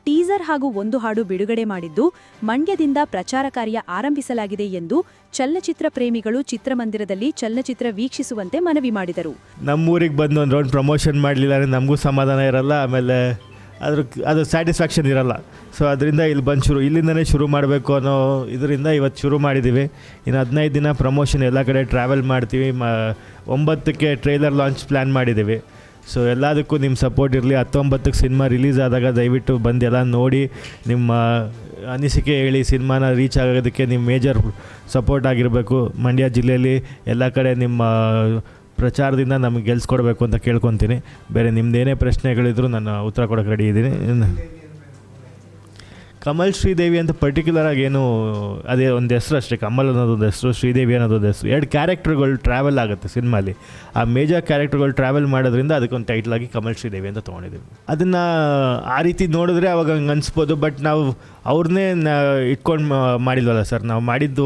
ಟೀಸರ್ ಹಾಗೂ 1 ಹಾಡು ಬಿಡುಗಡೆ ಮಾಡಿದ್ದು, ಮಂಡ್ಯದಿಂದ ಪ್ರಚಾರ ಕಾರ್ಯ ಆರಂಭಿಸಲಾಗಿದೆ ಎಂದು ಚಲನಚಿತ್ರ ಪ್ರೇಮಿಗಳು ಚಿತ್ರಮಂದಿರದಲ್ಲಿ ಚಲನಚಿತ್ರ ವೀಕ್ಷಿಸುವಂತೆ ಮನವಿ ಮಾಡಿದರು. ನಮ್ಮೂರಿಗೆ ಬಂದು ಒಂದು ರೌಂಡ್ ಪ್ರಮೋಷನ್ ಮಾಡಲಿಲ್ಲ ಅಂದರೆ ನಮಗೂ ಸಮಾಧಾನ ಇರಲ್ಲ, ಆಮೇಲೆ ಅದು ಸ್ಯಾಟಿಸ್ಫ್ಯಾಕ್ಷನ್ ಇರಲ್ಲ. ಸೊ ಅದರಿಂದ ಇಲ್ಲಿ ಬಂದು ಇಲ್ಲಿಂದನೇ ಶುರು ಮಾಡಬೇಕು ಅನ್ನೋ ಇದರಿಂದ ಇವತ್ತು ಶುರು ಮಾಡಿದ್ದೀವಿ. ಇನ್ನು 15 ದಿನ ಪ್ರಮೋಷನ್ ಎಲ್ಲ ಕಡೆ ಟ್ರಾವೆಲ್ ಮಾಡ್ತೀವಿ. 9ಕ್ಕೆ ಟ್ರೈಲರ್ ಲಾಂಚ್ ಪ್ಲ್ಯಾನ್ ಮಾಡಿದ್ದೀವಿ. ಸೊ ಎಲ್ಲದಕ್ಕೂ ನಿಮ್ಮ ಸಪೋರ್ಟ್ ಇರಲಿ. 19ಕ್ಕೆ ಸಿನಿಮಾ ರಿಲೀಸ್ ಆದಾಗ ದಯವಿಟ್ಟು ಬಂದು ಎಲ್ಲ ನೋಡಿ ನಿಮ್ಮ ಅನಿಸಿಕೆ ಹೇಳಿ. ಸಿನಿಮಾನ ರೀಚ್ ಆಗೋದಕ್ಕೆ ನಿಮ್ಮ ಮೇಜರ್ ಸಪೋರ್ಟ್ ಆಗಿರಬೇಕು. ಮಂಡ್ಯ ಜಿಲ್ಲೆಯಲ್ಲಿ ಎಲ್ಲ ಕಡೆ ನಿಮ್ಮ ಪ್ರಚಾರದಿಂದ ನಮಗೆ ಗೆಲ್ಸ್ಕೊಡ್ಬೇಕು ಅಂತ ಕೇಳ್ಕೊತೀನಿ. ಬೇರೆ ನಿಮ್ಮದೇನೇ ಪ್ರಶ್ನೆಗಳಿದ್ರು ನಾನು ಉತ್ತರ ಕೊಡೋಕ್ಕೆ ರೆಡಿ ಇದ್ದೀನಿ. ಕಮಲ್ ಶ್ರೀದೇವಿ ಅಂತ ಪರ್ಟಿಕ್ಯುಲರಾಗಿ ಏನು, ಅದೇ ಒಂದು ಹೆಸರು ಅಷ್ಟೇ, ಕಮಲ್ ಅನ್ನೋದೊಂದು ಹೆಸರು, ಶ್ರೀದೇವಿ ಅನ್ನೋದೊಂದು ಹೆಸರು. 2 ಕ್ಯಾರೆಕ್ಟರ್ಗಳು ಟ್ರಾವೆಲ್ ಆಗುತ್ತೆ ಸಿನಿಮಾಲಿ. ಆ ಮೇಜರ್ ಕ್ಯಾರೆಕ್ಟರ್ಗಳು ಟ್ರಾವೆಲ್ ಮಾಡೋದ್ರಿಂದ ಅದಕ್ಕೊಂದು ಟೈಟ್ಲಾಗಿ ಕಮಲ್ ಶ್ರೀದೇವಿ ಅಂತ ತೊಗೊಂಡಿದ್ದೀವಿ. ಅದನ್ನು ಆ ರೀತಿ ನೋಡಿದ್ರೆ ಅವಾಗ ಹಂಗೆ ಅನಿಸ್ಬೋದು, ಬಟ್ ನಾವು ಅವ್ರನ್ನೇ ಇಟ್ಕೊಂಡು ಮಾಡಿಲ್ವಲ್ಲ ಸರ್. ನಾವು ಮಾಡಿದ್ದು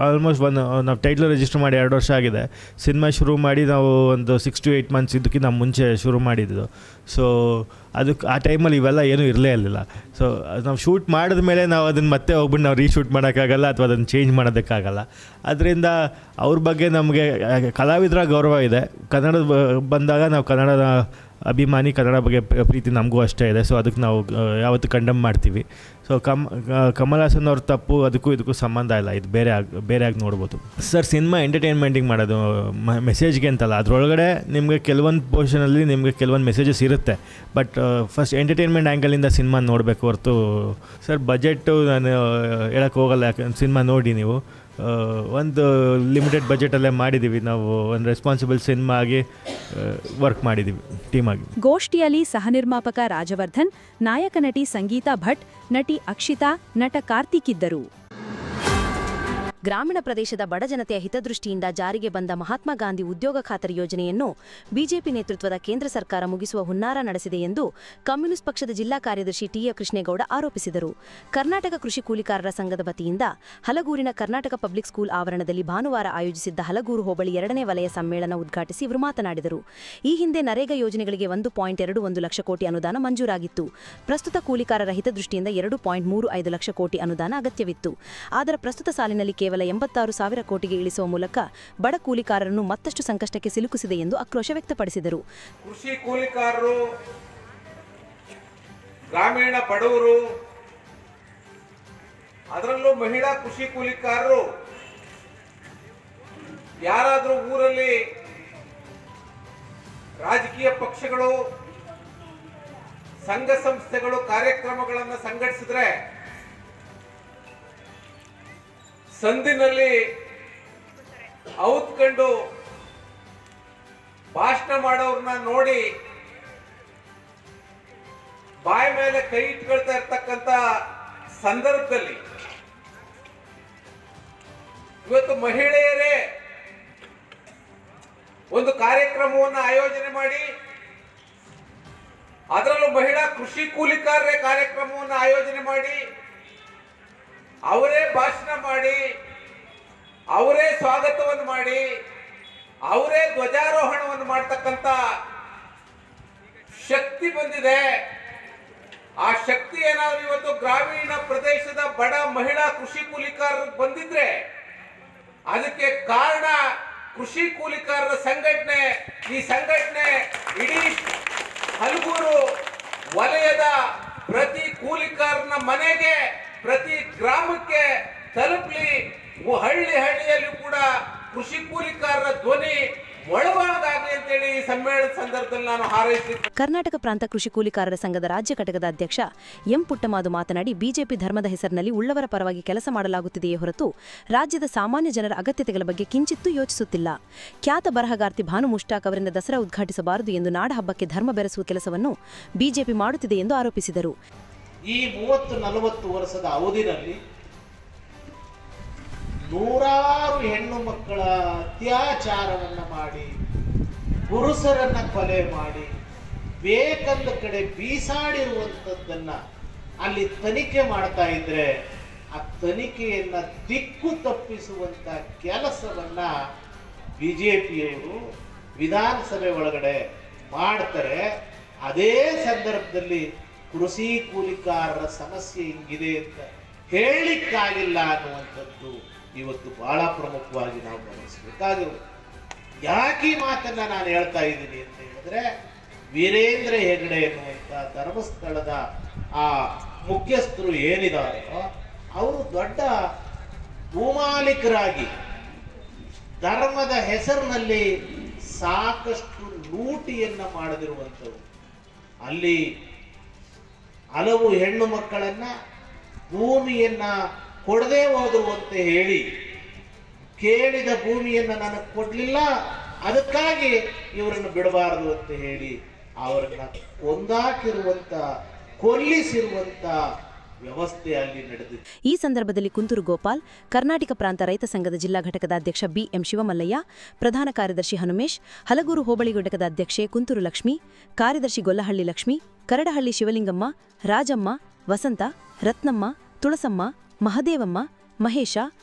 ಆಲ್ಮೋಸ್ಟ್ ನಾವು ಟೈಟ್ಲ್ ರಿಜಿಸ್ಟರ್ ಮಾಡಿ 2 ವರ್ಷ ಆಗಿದೆ. ಸಿನಿಮಾ ಶುರು ಮಾಡಿ ನಾವು ಒಂದು 6 to 8 months ಇದಕ್ಕಿಂತ ಮುಂಚೆ ಶುರು ಮಾಡಿದ್ದು. ಸೊ ಅದಕ್ಕೆ ಆ ಟೈಮಲ್ಲಿ ಇವೆಲ್ಲ ಏನೂ ಇರಲೇ ಇರಲಿಲ್ಲ. ಸೊ ನಾವು ಶೂಟ್ ಮಾಡಿದ ಮೇಲೆ ನಾವು ಅದನ್ನು ಮತ್ತೆ ಹೋಗ್ಬಿಟ್ಟು ನಾವು ರೀಶೂಟ್ ಮಾಡೋಕ್ಕಾಗಲ್ಲ ಅಥವಾ ಅದನ್ನು ಚೇಂಜ್ ಮಾಡೋದಕ್ಕಾಗಲ್ಲ. ಅದರಿಂದ ಅವ್ರ ಬಗ್ಗೆ ನಮಗೆ ಕಲಾವಿದರ ಗೌರವ ಇದೆ. ಕನ್ನಡ ಬಂದಾಗ ನಾವು ಕನ್ನಡದ ಅಭಿಮಾನಿ, ಕನ್ನಡ ಬಗ್ಗೆ ಪ್ರೀತಿ ನಮಗೂ ಅಷ್ಟೇ ಇದೆ. ಸೊ ಅದಕ್ಕೆ ನಾವು ಯಾವತ್ತೂ ಕಂಡಮ್ ಮಾಡ್ತೀವಿ. ಸೊ ಕಮಲ್ ಹಾಸನ್ ಅವ್ರ ತಪ್ಪು ಇದಕ್ಕೂ ಸಂಬಂಧ ಇಲ್ಲ. ಇದು ಬೇರೆಯಾಗಿ ನೋಡ್ಬೋದು ಸರ್. ಸಿನಿಮಾ ಎಂಟರ್ಟೈನ್ಮೆಂಟಿಗೆ ಮಾಡೋದು, ಮೆಸೇಜ್ಗೆ ಅಂತಲ್ಲ. ಅದರೊಳಗಡೆ ನಿಮಗೆ ಕೆಲವೊಂದು ಪೋರ್ಷನಲ್ಲಿ ನಿಮಗೆ ಕೆಲವೊಂದು ಮೆಸೇಜಸ್ ಇರುತ್ತೆ, ಬಟ್ ಫಸ್ಟ್ ಎಂಟರ್ಟೈನ್ಮೆಂಟ್ ಆ್ಯಂಗಲಿಂದ ಸಿನಿಮಾ ನೋಡಬೇಕು ಹೊರತು ಸರ್ ಬಜೆಟು ನಾನು ಹೇಳೋಕ್ಕೆ ಹೋಗಲ್ಲ. ಯಾಕಂದ್ರೆ ಸಿನಿಮಾ ನೋಡಿ ನೀವು ಒಂದು ಲಿಮಿಟೆಡ್ ಬಜೆಟಲ್ಲೇ ಮಾಡಿದ್ದೀವಿ ನಾವು. ಒಂದು ರೆಸ್ಪಾನ್ಸಿಬಲ್ ಸಿನಿಮಾ ಆಗಿ ವರ್ಕ್ ಮಾಡಿದ್ದೀವಿ ಟೀಮ್ ಆಗಿ. ಗೋಷ್ಠಿಯಲ್ಲಿ ಸಹನಿರ್ಮಾಪಕ ರಾಜವರ್ಧನ್, ನಾಯಕ ನಟಿ ಸಂಗೀತಾ ಭಟ್, ನಟಿ ಅಕ್ಷಿತಾ, ನಟ ಕಾರ್ತಿಕ್ ಇದ್ದರು. ಗ್ರಾಮೀಣ ಪ್ರದೇಶದ ಬಡಜನತೆಯ ಹಿತದೃಷ್ಟಿಯಿಂದ ಜಾರಿಗೆ ಬಂದ ಮಹಾತ್ಮ ಗಾಂಧಿ ಉದ್ಯೋಗ ಖಾತರಿ ಯೋಜನೆಯನ್ನು ಬಿಜೆಪಿ ನೇತೃತ್ವದ ಕೇಂದ್ರ ಸರ್ಕಾರ ಮುಗಿಸುವ ಹುನ್ನಾರ ನಡೆಸಿದೆ ಎಂದು ಕಮ್ಯುನಿಸ್ಟ್ ಪಕ್ಷದ ಜಿಲ್ಲಾ ಕಾರ್ಯದರ್ಶಿ ಟಿ.ಎ. ಕೃಷ್ಣೇಗೌಡ ಆರೋಪಿಸಿದರು. ಕರ್ನಾಟಕ ಕೃಷಿ ಕೂಲಿಕಾರರ ಸಂಘದ ವತಿಯಿಂದ ಹಲಗೂರಿನ ಕರ್ನಾಟಕ ಪಬ್ಲಿಕ್ ಸ್ಕೂಲ್ ಆವರಣದಲ್ಲಿ ಭಾನುವಾರ ಆಯೋಜಿಸಿದ್ದ ಹಲಗೂರು ಹೋಬಳಿ 2ನೇ ವಲಯ ಸಮ್ಮೇಳನ ಉದ್ಘಾಟಿಸಿ ಅವರು ಮಾತನಾಡಿದರು. ಈ ಹಿಂದೆ ನರೇಗಾ ಯೋಜನೆಗಳಿಗೆ 1.21 ಲಕ್ಷ ಕೋಟಿ ಅನುದಾನ ಮಂಜೂರಾಗಿತ್ತು. ಪ್ರಸ್ತುತ ಕೂಲಿಕಾರರ ಹಿತದೃಷ್ಟಿಯಿಂದ 2.35 ಲಕ್ಷ ಕೋಟಿ ಅನುದಾನ ಅಗತ್ಯವಿತ್ತು. ಆದರೆ ಪ್ರಸ್ತುತ ಸಾಲಿನಲ್ಲಿ ಕೇವಲ 86,000 ಕೋಟಿಗೆ ಇಳಿಸುವ ಮೂಲಕ ಬಡ ಕೂಲಿಕಾರರನ್ನು ಮತ್ತಷ್ಟು ಸಂಕಷ್ಟಕ್ಕೆ ಸಿಲುಕಿಸಿದೆ ಎಂದು ಆಕ್ರೋಶ ವ್ಯಕ್ತಪಡಿಸಿದರು. ಕೃಷಿ ಕೂಲಿಕಾರರು, ಗ್ರಾಮೀಣ ಬಡವರು, ಅದರಲ್ಲೂ ಮಹಿಳಾ ಕೃಷಿ ಕೂಲಿಕಾರರು ಯಾರಾದರೂ ಊರಲ್ಲಿ ರಾಜಕೀಯ ಪಕ್ಷಗಳು, ಸಂಘ ಸಂಸ್ಥೆಗಳು ಕಾರ್ಯಕ್ರಮಗಳನ್ನು ಸಂಘಟಿಸಿದ್ರೆ ಸಂದಿನಲ್ಲಿ ಔತ್ಕೊಂಡು ಭಾಷಣ ಮಾಡೋರನ್ನ ನೋಡಿ ಬಾಯಿ ಮೇಲೆ ಕೈ ಇಟ್ಕೊಳ್ತಾ ಇರ್ತಕ್ಕಂಥ ಸಂದರ್ಭದಲ್ಲಿ ಇವತ್ತು ಮಹಿಳೆಯರೇ ಒಂದು ಕಾರ್ಯಕ್ರಮವನ್ನು ಆಯೋಜನೆ ಮಾಡಿ, ಅದರಲ್ಲೂ ಮಹಿಳಾ ಕೃಷಿ ಕೂಲಿಕಾರರೇ ಕಾರ್ಯಕ್ರಮವನ್ನು ಆಯೋಜನೆ ಮಾಡಿ, ಅವರೇ ಭಾಷಣ ಮಾಡಿ, ಅವರೇ ಸ್ವಾಗತವನ್ನು ಮಾಡಿ, ಅವರೇ ಧ್ವಜಾರೋಹಣವನ್ನು ಮಾಡ್ತಕ್ಕಂಥ ಶಕ್ತಿ ಬಂದಿದೆ. ಆ ಶಕ್ತಿ ಏನಾದ್ರು ಇವತ್ತು ಗ್ರಾಮೀಣ ಪ್ರದೇಶದ ಬಡ ಮಹಿಳಾ ಕೃಷಿ ಕೂಲಿಕಾರರಿಗೆ ಬಂದಿದ್ರೆ ಅದಕ್ಕೆ ಕಾರಣ ಕೃಷಿ ಕೂಲಿಕಾರರ ಸಂಘಟನೆ. ಈ ಸಂಘಟನೆ ಇಡೀ ಹಲಗೂರು ವಲಯದ ಪ್ರತಿ ಕೂಲಿಕಾರನ ಮನೆಗೆ, ಪ್ರತಿ ಗ್ರಾಮಕ್ಕೆ ತಲುಪಲಿ. ಹಳ್ಳಿಯಲ್ಲೂ ಕೂಡ ಕೃಷಿ ಕೂಲಿಕಾರರ ಧ್ವನಿ ಮೊಳವಾಗಲಿ ಅಂತೇಳಿ ಈ ಸಮ್ಮೇಳನದ ಸಂದರ್ಭದಲ್ಲಿ ನಾನು ಹಾರೈಸಿದ್ದೆ. ಕರ್ನಾಟಕ ಪ್ರಾಂತ ಕೃಷಿ ಕೂಲಿಕಾರರ ಸಂಘದ ರಾಜ್ಯ ಘಟಕದ ಅಧ್ಯಕ್ಷ ಎಂ ಪುಟ್ಟಮಾದು ಮಾತನಾಡಿ, ಬಿಜೆಪಿ ಧರ್ಮದ ಹೆಸರಿನಲ್ಲಿ ಉಳ್ಳವರ ಪರವಾಗಿ ಕೆಲಸ ಮಾಡಲಾಗುತ್ತಿದೆಯೇ ಹೊರತು ರಾಜ್ಯದ ಸಾಮಾನ್ಯ ಜನರ ಅಗತ್ಯತೆಗಳ ಬಗ್ಗೆ ಕಿಂಚಿತ್ತೂ ಯೋಚಿಸುತ್ತಿಲ್ಲ. ಖ್ಯಾತ ಬರಹಗಾರ್ತಿ ಭಾನು ಮುಷ್ತಾಕ್ ಅವರಿಂದ ದಸರಾ ಉದ್ಘಾಟಿಸಬಾರದು ಎಂದು ನಾಡಹಬ್ಬಕ್ಕೆ ಧರ್ಮ ಬೆರೆಸುವ ಕೆಲಸವನ್ನು ಬಿಜೆಪಿ ಮಾಡುತ್ತಿದೆ ಎಂದು ಆರೋಪಿಸಿದರು. ಈ 30-40 ವರ್ಷದ ಅವಧಿನಲ್ಲಿ ನೂರಾರು ಹೆಣ್ಣು ಮಕ್ಕಳ ಅತ್ಯಾಚಾರವನ್ನ ಮಾಡಿ, ಪುರುಷರನ್ನ ಕೊಲೆ ಮಾಡಿ, ಬೇಕಂದ ಕಡೆ ಬೀಸಾಡಿರುವಂಥದ್ದನ್ನ ಅಲ್ಲಿ ತನಿಖೆ ಮಾಡ್ತಾ ಇದ್ರೆ ಆ ತನಿಖೆಯನ್ನ ದಿಕ್ಕು ತಪ್ಪಿಸುವಂತ ಕೆಲಸವನ್ನ ಬಿಜೆಪಿಯವರು ವಿಧಾನಸಭೆ ಒಳಗಡೆ ಮಾಡ್ತಾರೆ. ಅದೇ ಸಂದರ್ಭದಲ್ಲಿ ಕೃಷಿ ಕೂಲಿಕಾರರ ಸಮಸ್ಯೆ ಹಿಂಗಿದೆ ಅಂತ ಹೇಳಲಿಕ್ಕಾಗಿಲ್ಲ ಅನ್ನುವಂಥದ್ದು ಇವತ್ತು ಬಹಳ ಪ್ರಮುಖವಾಗಿ ನಾವು ಗಮನಿಸಬೇಕಾಗಿರೋದು. ಯಾಕೆ ಈ ಮಾತನ್ನ ನಾನು ಹೇಳ್ತಾ ಇದ್ದೀನಿ ಅಂತ ಹೇಳಿದ್ರೆ, ವೀರೇಂದ್ರ ಹೆಗಡೆ ಎನ್ನುವಂತ ಧರ್ಮಸ್ಥಳದ ಆ ಮುಖ್ಯಸ್ಥರು ಏನಿದಾರೋ ಅವರು ದೊಡ್ಡ ಭೂಮಾಲೀಕರಾಗಿ ಧರ್ಮದ ಹೆಸರಿನಲ್ಲಿ ಸಾಕಷ್ಟು ಲೂಟಿಯನ್ನ ಮಾಡದಿರುವಂಥವ್ರು. ಅಲ್ಲಿ ಹಲವು ಹೆಣ್ಣು ಮಕ್ಕಳನ್ನ ಭೂಮಿಯನ್ನ ಕೊಡದೆ ಹೋದ್ರು ಅಂತ ಹೇಳಿ, ಕೇಳಿದ ಭೂಮಿಯನ್ನ ನನಗೆ ಕೊಡ್ಲಿಲ್ಲ, ಅದಕ್ಕಾಗಿ ಇವರನ್ನು ಬಿಡಬಾರದು ಅಂತ ಹೇಳಿ ಅವರನ್ನ ಕೊಂದಾಕಿರುವಂತ, ಕೊಲ್ಲಿಸಿರುವಂತ ವ್ಯವಸ್ಥೆ ಅಲ್ಲಿ ನಡೆದಿದೆ. ಈ ಸಂದರ್ಭದಲ್ಲಿ ಕುಂತೂರು ಗೋಪಾಲ್, ಕರ್ನಾಟಕ ಪ್ರಾಂತ ರೈತ ಸಂಘದ ಜಿಲ್ಲಾ ಘಟಕದ ಅಧ್ಯಕ್ಷ ಬಿಎಂ ಶಿವಮಲ್ಲಯ್ಯ, ಪ್ರಧಾನ ಕಾರ್ಯದರ್ಶಿ ಹನುಮೇಶ್, ಹಲಗೂರು ಹೋಬಳಿ ಘಟಕದ ಅಧ್ಯಕ್ಷೆ ಕುಂತೂರು ಲಕ್ಷ್ಮಿ, ಕಾರ್ಯದರ್ಶಿ ಗೊಲ್ಲಹಳ್ಳಿ ಲಕ್ಷ್ಮಿ, ಕರಡಹಳ್ಳಿ ಶಿವಲಿಂಗಮ್ಮ, ರಾಜಮ್ಮ, ವಸಂತ, ರತ್ನಮ್ಮ, ತುಳಸಮ್ಮ, ಮಹದೇವಮ್ಮ, ಮಹೇಶ,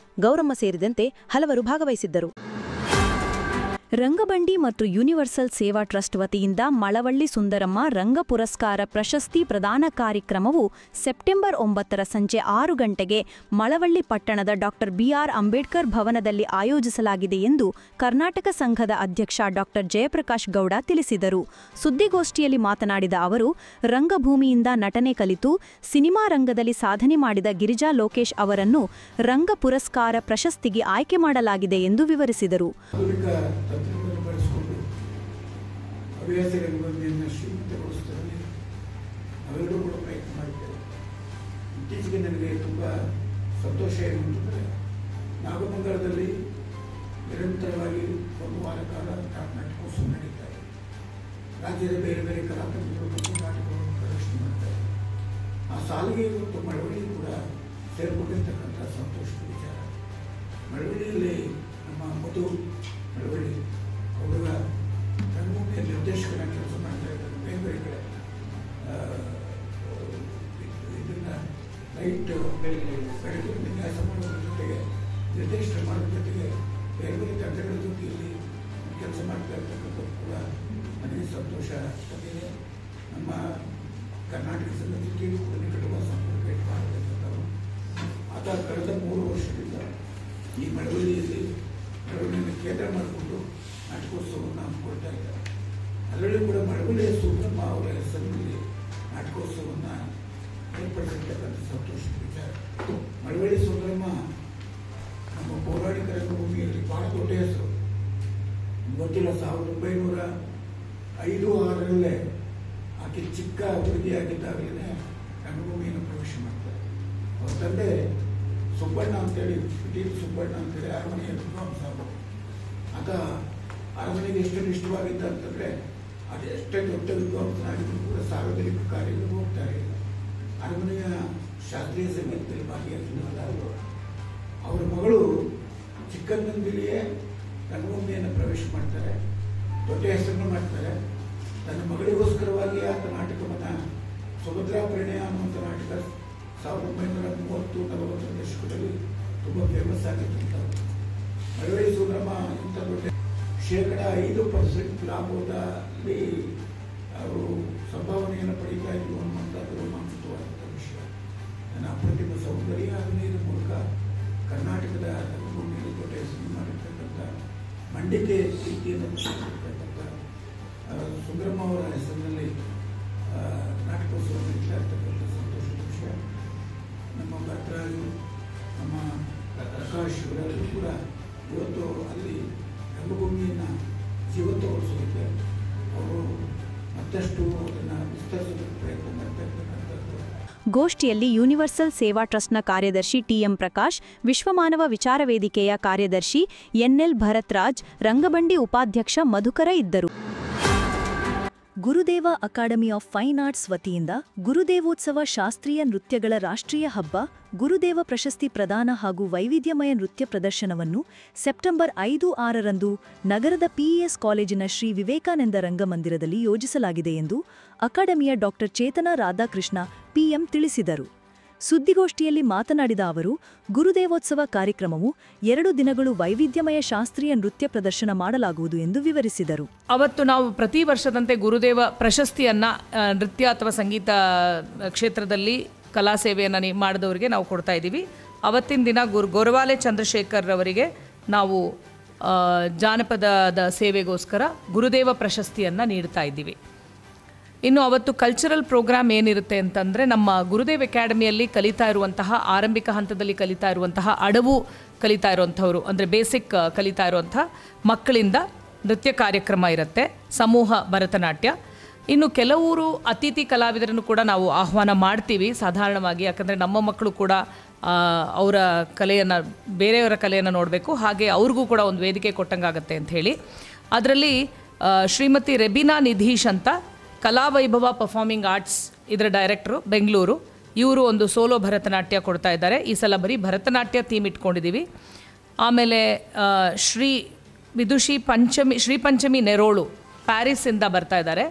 ಗೌರಮ್ಮ ಸೇರಿದಂತೆ ಹಲವರು ಭಾಗವಹಿಸಿದ್ದರು. ರಂಗಬಂಡಿ ಮತ್ತು ಯೂನಿವರ್ಸಲ್ ಸೇವಾ ಟ್ರಸ್ಟ್ ವತಿಯಿಂದ ಮಳವಳ್ಳಿ ಸುಂದರಮ್ಮ ರಂಗ ಪುರಸ್ಕಾರ ಪ್ರಶಸ್ತಿ ಪ್ರದಾನ ಕಾರ್ಯಕ್ರಮವು ಸೆಪ್ಟೆಂಬರ್ 9 ಸಂಜೆ 6 ಗಂಟೆಗೆ ಮಳವಳ್ಳಿ ಪಟ್ಟಣದ ಡಾ ಬಿಆರ್ ಅಂಬೇಡ್ಕರ್ ಭವನದಲ್ಲಿ ಆಯೋಜಿಸಲಾಗಿದೆ ಎಂದು ಕರ್ನಾಟಕ ಸಂಘದ ಅಧ್ಯಕ್ಷ ಡಾ ಜಯಪ್ರಕಾಶ್ ಗೌಡ ತಿಳಿಸಿದರು. ಸುದ್ದಿಗೋಷ್ಠಿಯಲ್ಲಿ ಮಾತನಾಡಿದ ಅವರು, ರಂಗಭೂಮಿಯಿಂದ ನಟನೆ ಕಲಿತು ಸಿನಿಮಾ ರಂಗದಲ್ಲಿ ಸಾಧನೆ ಮಾಡಿದ ಗಿರಿಜಾ ಲೋಕೇಶ್ ಅವರನ್ನು ರಂಗ ಪುರಸ್ಕಾರ ಪ್ರಶಸ್ತಿಗೆ ಆಯ್ಕೆ ಮಾಡಲಾಗಿದೆ ಎಂದು ವಿವರಿಸಿದರು. ಬಳಸಿಕೊಂಡು ಹವ್ಯಾಸ ರಂಗಭೂಮಿಯನ್ನು ಶ್ರೀಮಂತಗೊಳಿಸುವುದರಲ್ಲಿ ನಾವೆಲ್ಲರೂ ಕೂಡ ಪ್ರಯತ್ನ ಮಾಡಿದ್ದೇವೆ. ಇತ್ತೀಚೆಗೆ ನನಗೆ ತುಂಬ ಸಂತೋಷ ಏನೆಂದರೆ ನಾಗಮಂಗಲದಲ್ಲಿ ನಿರಂತರವಾಗಿ ಒಂದು ವಾರ ಕಾಲ ನಾಟಕೋತ್ಸವ ನಡೀತಾ ಇದೆ. ರಾಜ್ಯದ ಬೇರೆ ಬೇರೆ ಕಲಾತಂತ್ರಗಳು ಮತ್ತು ನಾಟಕಗಳನ್ನು ಪ್ರದರ್ಶನ ಮಾಡ್ತಾರೆ. ಆ ಸಾಲಿಗೆ ಇವತ್ತು ಮಳವಳ್ಳಿ ಕೂಡ ಸೇರಿಕೊಂಡಿರ್ತಕ್ಕಂಥ ಸಂತೋಷದ ವಿಚಾರ. ಮಳವಳ್ಳಿಯಲ್ಲಿ ನಮ್ಮ ಮಧು ಮಳವಳ್ಳಿ ಅವರ ರಂಗಭೂಮಿಯ ನಿರ್ದೇಶಕರಾಗಿ ಕೆಲಸ ಮಾಡ್ತಾ ಇದ್ದಾರೆ. ಬೇರೆ ಬೇರೆ ಕಡೆ ಇದನ್ನು ಲೈಟ್ ಬೆಳಕಿನ ವಿನ್ಯಾಸ ಮಾಡೋದ್ರ ಜೊತೆಗೆ ನಿರ್ದೇಶನ ಮಾಡೋದ್ರ ಜೊತೆಗೆ ಬೇರೆ ಬೇರೆ ತಂಡಗಳ ಜೊತೆಯಲ್ಲಿ ಕೆಲಸ ಮಾಡ್ತಾ ಇರ್ತಕ್ಕಂಥದ್ದು ಕೂಡ ನನಗೆ ಸಂತೋಷ ತಂದಿದೆ. ನಮ್ಮ ಕರ್ನಾಟಕ ಸಂಘದ ಜೊತೆಗೂ ಕೂಡ ನಿಕಟವಾದ ಸಂಪರ್ಕ ಇಟ್ಕೊಂಡಿರ್ತಕ್ಕಂಥವ್ರು. ಆತ ಕಳೆದ 3 ವರ್ಷದಿಂದ ಈ ಮಳವಳ್ಳಿಯಲ್ಲಿ ಮಳವಳ್ಳಿಯನ್ನು ಕೇಂದ್ರ ಮಾಡಿಕೊಂಡು ನಾಟಕೋತ್ಸವವನ್ನು ಹಮ್ಮಿಕೊಳ್ತಾ ಇದ್ದಾರೆ. ಅದರಲ್ಲೂ ಕೂಡ ಮಳವಳ್ಳಿಯ ಸುಬ್ರಹ್ಮ ಅವರ ಹೆಸರಿನಲ್ಲಿ ನಾಟಕೋತ್ಸವವನ್ನು ಏರ್ಪಡಿಸಿರ್ತಕ್ಕಂಥ ಸಂತೋಷದ ವಿಚಾರ. ಮಳವಳ್ಳಿ ಸುಬ್ರಹ್ಮ ನಮ್ಮ ಪೌರಾಣಿಕ ರಂಗಭೂಮಿಯಲ್ಲಿ ಬಹಳ ದೊಡ್ಡ ಹೆಸರು. ಗೊತ್ತಿಲ್ಲ, 1905-6ರಲ್ಲೇ ಆಕೆ ಚಿಕ್ಕ ಹುಡುಗಿಯಾಗಿದ್ದಾಗಲೇ ರಂಗಭೂಮಿಯನ್ನು ಪ್ರವೇಶ ಮಾಡ್ತಾರೆ. ಅವ್ರ ತಂದೆ ಸುಬ್ಬಣ್ಣ ಅಂತೇಳಿ, ಸುಬ್ಬಣ್ಣ ಅಂತೇಳಿ ಅರಮನೆಯ ವಿದ್ವಾಂಸ. ಆತ ಅರಮನೆಗೆ ಎಷ್ಟು ಇಷ್ಟವಾಗಿದ್ದ ಅಂತಂದರೆ ಅದು ಎಷ್ಟೇ ದೊಡ್ಡ ವಿದ್ವಾಂಸನಾಗಿದ್ದರೂ ಕೂಡ ಸಾರ್ವಜನಿಕ ಕಾರ್ಯಗಳು ಹೋಗ್ತಾ ಇರಲಿಲ್ಲ. ಅರಮನೆಯ ಶಾಸ್ತ್ರೀಯ ಸಂಗೀತದಲ್ಲಿ ಭಾಗಿಯಾಗಿದ್ದಲ್ಲ. ಅವರ ಮಗಳು ಚಿಕ್ಕಂದಿನಲ್ಲಿಯೇ ರಂಗಭೂಮಿಯನ್ನು ಪ್ರವೇಶ ಮಾಡ್ತಾರೆ, ದೊಡ್ಡ ಹೆಸರನ್ನು ಮಾಡ್ತಾರೆ. ತನ್ನ ಮಗಳಿಗೋಸ್ಕರವಾಗಿ ಆತ ನಾಟಕವನ್ನು ಸುಭದ್ರಾ ಪರಿಣಯ ಅನ್ನುವಂಥ ನಾಟಕ 1930-40 ದಶಕದಲ್ಲಿ ತುಂಬ ಫೇಮಸ್ ಆಗಿದ್ದಂಥವು. ಮಳವಳ್ಳಿ ಸುಬ್ರಹ್ಮ ಇಂಥ ದೊಡ್ಡ 5% ಲಾಭದಲ್ಲಿ ಅವರು ಸಂಭಾವನೆಯನ್ನು ಪಡೀತಾ ಇದ್ರು ಅನ್ನುವಂಥದ್ದು ರೋಮಾಂಚಿತವಾದಂಥ ವಿಷಯ. ನನ್ನ ಅಪ್ರತಿಮ ಸೌಂದರ್ಯ ಅಭಿನಯದ ಮೂಲಕ ಕರ್ನಾಟಕದ ರಂಗಭೂಮಿಯಲ್ಲಿ ದೊಡ್ಡ ಹೆಸರು ಮಾಡಿರ್ತಕ್ಕಂಥ ಮಂಡಿಕೆ ಪ್ರೀತಿಯನ್ನು ಪಡೆದಿರ್ತಕ್ಕಂಥ ಸುಬ್ರಹ್ಮ ಅವರ ಹೆಸರಿನಲ್ಲಿ ನಾಟಕೋತ್ಸವ ನಡೀತಾ ಇರ್ತಕ್ಕಂಥ ಸಂತೋಷದ ವಿಷಯ. ನಮ್ಮ ಭಟ್ರಾಜು, ನಮ್ಮ ಪ್ರಕಾಶ್ ಇವರೆಲ್ಲರೂ ಕೂಡ ಇವತ್ತು ಅಲ್ಲಿ ರಂಗಭೂಮಿಯನ್ನು ಜೀವಂತಗೊಳಿಸೋದಕ್ಕೆ ಅವರು ಮತ್ತಷ್ಟು ಅದನ್ನು ವಿಸ್ತರಿಸೋದಕ್ಕೆ ಪ್ರಯತ್ನ ಮಾಡ್ತಾ ಇರ್ತಕ್ಕಂಥದ್ದು. ಗೋಷ್ಠಿಯಲ್ಲಿ ಯೂನಿವರ್ಸಲ್ ಸೇವಾ ಟ್ರಸ್ಟ್ನ ಕಾರ್ಯದರ್ಶಿ ಟಿಎಂ ಪ್ರಕಾಶ್, ವಿಶ್ವಮಾನವ ವಿಚಾರ ವೇದಿಕೆಯ ಕಾರ್ಯದರ್ಶಿ ಎನ್ಎಲ್ ಭರತ್ರಾಜ್, ರಂಗಬಂಡಿ ಉಪಾಧ್ಯಕ್ಷ ಮಧುಕರ ಇದ್ದರು. ಗುರುದೇವ ಅಕಾಡೆಮಿ ಆಫ್ ಫೈನ್ ಆರ್ಟ್ಸ್ ವತಿಯಿಂದ ಗುರುದೇವೋತ್ಸವ ಶಾಸ್ತ್ರೀಯ ನೃತ್ಯಗಳ ರಾಷ್ಟ್ರೀಯ ಹಬ್ಬ ಗುರುದೇವ ಪ್ರಶಸ್ತಿ ಪ್ರದಾನ ಹಾಗೂ ವೈವಿಧ್ಯಮಯ ನೃತ್ಯ ಪ್ರದರ್ಶನವನ್ನು ಸೆಪ್ಟೆಂಬರ್ 5-6ರಂದು ನಗರದ ಪಿಇಎಸ್ ಕಾಲೇಜಿನ ಶ್ರೀ ವಿವೇಕಾನಂದ ರಂಗಮಂದಿರದಲ್ಲಿ ಯೋಜಿಸಲಾಗಿದೆ ಎಂದು ಅಕಾಡೆಮಿಯ ಡಾ ಚೇತನ ರಾಧಾಕೃಷ್ಣ ಪಿಎಂ ತಿಳಿಸಿದರು. ಸುದ್ದಿಗೋಷ್ಠಿಯಲ್ಲಿ ಮಾತನಾಡಿದ ಅವರು, ಗುರುದೇವೋತ್ಸವ ಕಾರ್ಯಕ್ರಮವು 2 ದಿನಗಳು ವೈವಿಧ್ಯಮಯ ಶಾಸ್ತ್ರೀಯ ನೃತ್ಯ ಪ್ರದರ್ಶನ ಮಾಡಲಾಗುವುದು ಎಂದು ವಿವರಿಸಿದರು. ಅವತ್ತು ನಾವು ಪ್ರತಿ ವರ್ಷದಂತೆ ಗುರುದೇವ ಪ್ರಶಸ್ತಿಯನ್ನು ನೃತ್ಯ ಅಥವಾ ಸಂಗೀತ ಕ್ಷೇತ್ರದಲ್ಲಿ ಕಲಾ ಸೇವೆಯನ್ನು ಮಾಡಿದವರಿಗೆ ನಾವು ಕೊಡ್ತಾ ಇದ್ದೀವಿ. ಅವತ್ತಿನ ದಿನ ಗೊರವಾಲೆ ಚಂದ್ರಶೇಖರ್ ಅವರಿಗೆ ನಾವು ಜಾನಪದದ ಸೇವೆಗೋಸ್ಕರ ಗುರುದೇವ ಪ್ರಶಸ್ತಿಯನ್ನು ನೀಡ್ತಾ ಇದ್ದೀವಿ. ಇನ್ನು ಅವತ್ತು ಕಲ್ಚರಲ್ ಪ್ರೋಗ್ರಾಮ್ ಏನಿರುತ್ತೆ ಅಂತಂದರೆ, ನಮ್ಮ ಗುರುದೇವ್ ಅಕಾಡೆಮಿಯಲ್ಲಿ ಕಲಿತಾ ಇರುವಂತಹ ಆರಂಭಿಕ ಹಂತದಲ್ಲಿ ಕಲಿತಾ ಇರುವಂತಹ ಅಡವು ಕಲಿತಾ ಇರುವಂಥವ್ರು, ಅಂದರೆ ಬೇಸಿಕ್ ಕಲಿತಾ ಇರುವಂಥ ಮಕ್ಕಳಿಂದ ನೃತ್ಯ ಕಾರ್ಯಕ್ರಮ ಇರುತ್ತೆ, ಸಮೂಹ ಭರತನಾಟ್ಯ. ಇನ್ನು ಕೆಲವರು ಅತಿಥಿ ಕಲಾವಿದರನ್ನು ಕೂಡ ನಾವು ಆಹ್ವಾನ ಮಾಡ್ತೀವಿ ಸಾಧಾರಣವಾಗಿ, ಯಾಕಂದರೆ ನಮ್ಮ ಮಕ್ಕಳು ಕೂಡ ಅವರ ಕಲೆಯನ್ನು, ಬೇರೆಯವರ ಕಲೆಯನ್ನು ನೋಡಬೇಕು, ಹಾಗೆ ಅವ್ರಿಗೂ ಕೂಡ ಒಂದು ವೇದಿಕೆ ಕೊಟ್ಟಂಗಾಗತ್ತೆ ಅಂತ ಹೇಳಿ. ಅದರಲ್ಲಿ ಶ್ರೀಮತಿ ರೆಬಿನಾ ನಿಧೀಶ್ ಅಂತ ಕಲಾವೈಭವ ಪರ್ಫಾರ್ಮಿಂಗ್ ಆರ್ಟ್ಸ್ ಇದರ ಡೈರೆಕ್ಟ್ರು ಬೆಂಗಳೂರು, ಇವರು ಒಂದು ಸೋಲೋ ಭರತನಾಟ್ಯ ಕೊಡ್ತಾ ಇದ್ದಾರೆ. ಈ ಸಲ ಬರೀ ಭರತನಾಟ್ಯ ಥೀಮ್ ಇಟ್ಕೊಂಡಿದ್ದೀವಿ. ಆಮೇಲೆ ವಿದುಷಿ ಶ್ರೀಪಂಚಮಿ ನೆರೋಳು ಪ್ಯಾರಿಸ್ಸಿಂದ ಬರ್ತಾ ಇದ್ದಾರೆ.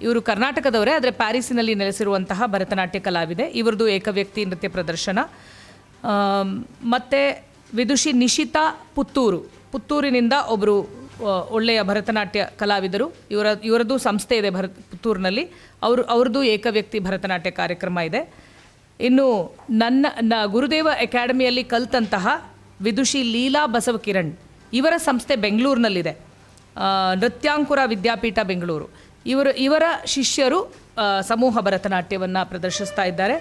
ಇವರು ಕರ್ನಾಟಕದವರೇ, ಆದರೆ ಪ್ಯಾರಿಸ್ಸಿನಲ್ಲಿ ನೆಲೆಸಿರುವಂತಹ ಭರತನಾಟ್ಯ ಕಲಾವಿದೆ. ಇವರದು ಏಕವ್ಯಕ್ತಿ ನೃತ್ಯ ಪ್ರದರ್ಶನ. ಮತ್ತು ವಿದುಷಿ ನಿಶಿತಾ ಪುತ್ತೂರಿನಿಂದ ಒಬ್ಬರು ಒಳ್ಳೆಯ ಭರತನಾಟ್ಯ ಕಲಾವಿದರು. ಇವರದ್ದು ಸಂಸ್ಥೆ ಇದೆ ಪುತ್ತೂರಿನಲ್ಲಿ. ಅವ್ರದ್ದು ಏಕವ್ಯಕ್ತಿ ಭರತನಾಟ್ಯ ಕಾರ್ಯಕ್ರಮ ಇದೆ. ಇನ್ನು ನನ್ನ ಗುರುದೇವ ಅಕಾಡೆಮಿಯಲ್ಲಿ ಕಲಿತಂತಹ ವಿದುಷಿ ಲೀಲಾ ಬಸವಕಿರಣ್, ಇವರ ಸಂಸ್ಥೆ ಬೆಂಗಳೂರಿನಲ್ಲಿದೆ, ನೃತ್ಯಾಂಕುರ ವಿದ್ಯಾಪೀಠ ಬೆಂಗಳೂರು. ಇವರ ಶಿಷ್ಯರು ಸಮೂಹ ಭರತನಾಟ್ಯವನ್ನು ಪ್ರದರ್ಶಿಸ್ತಾ ಇದ್ದಾರೆ.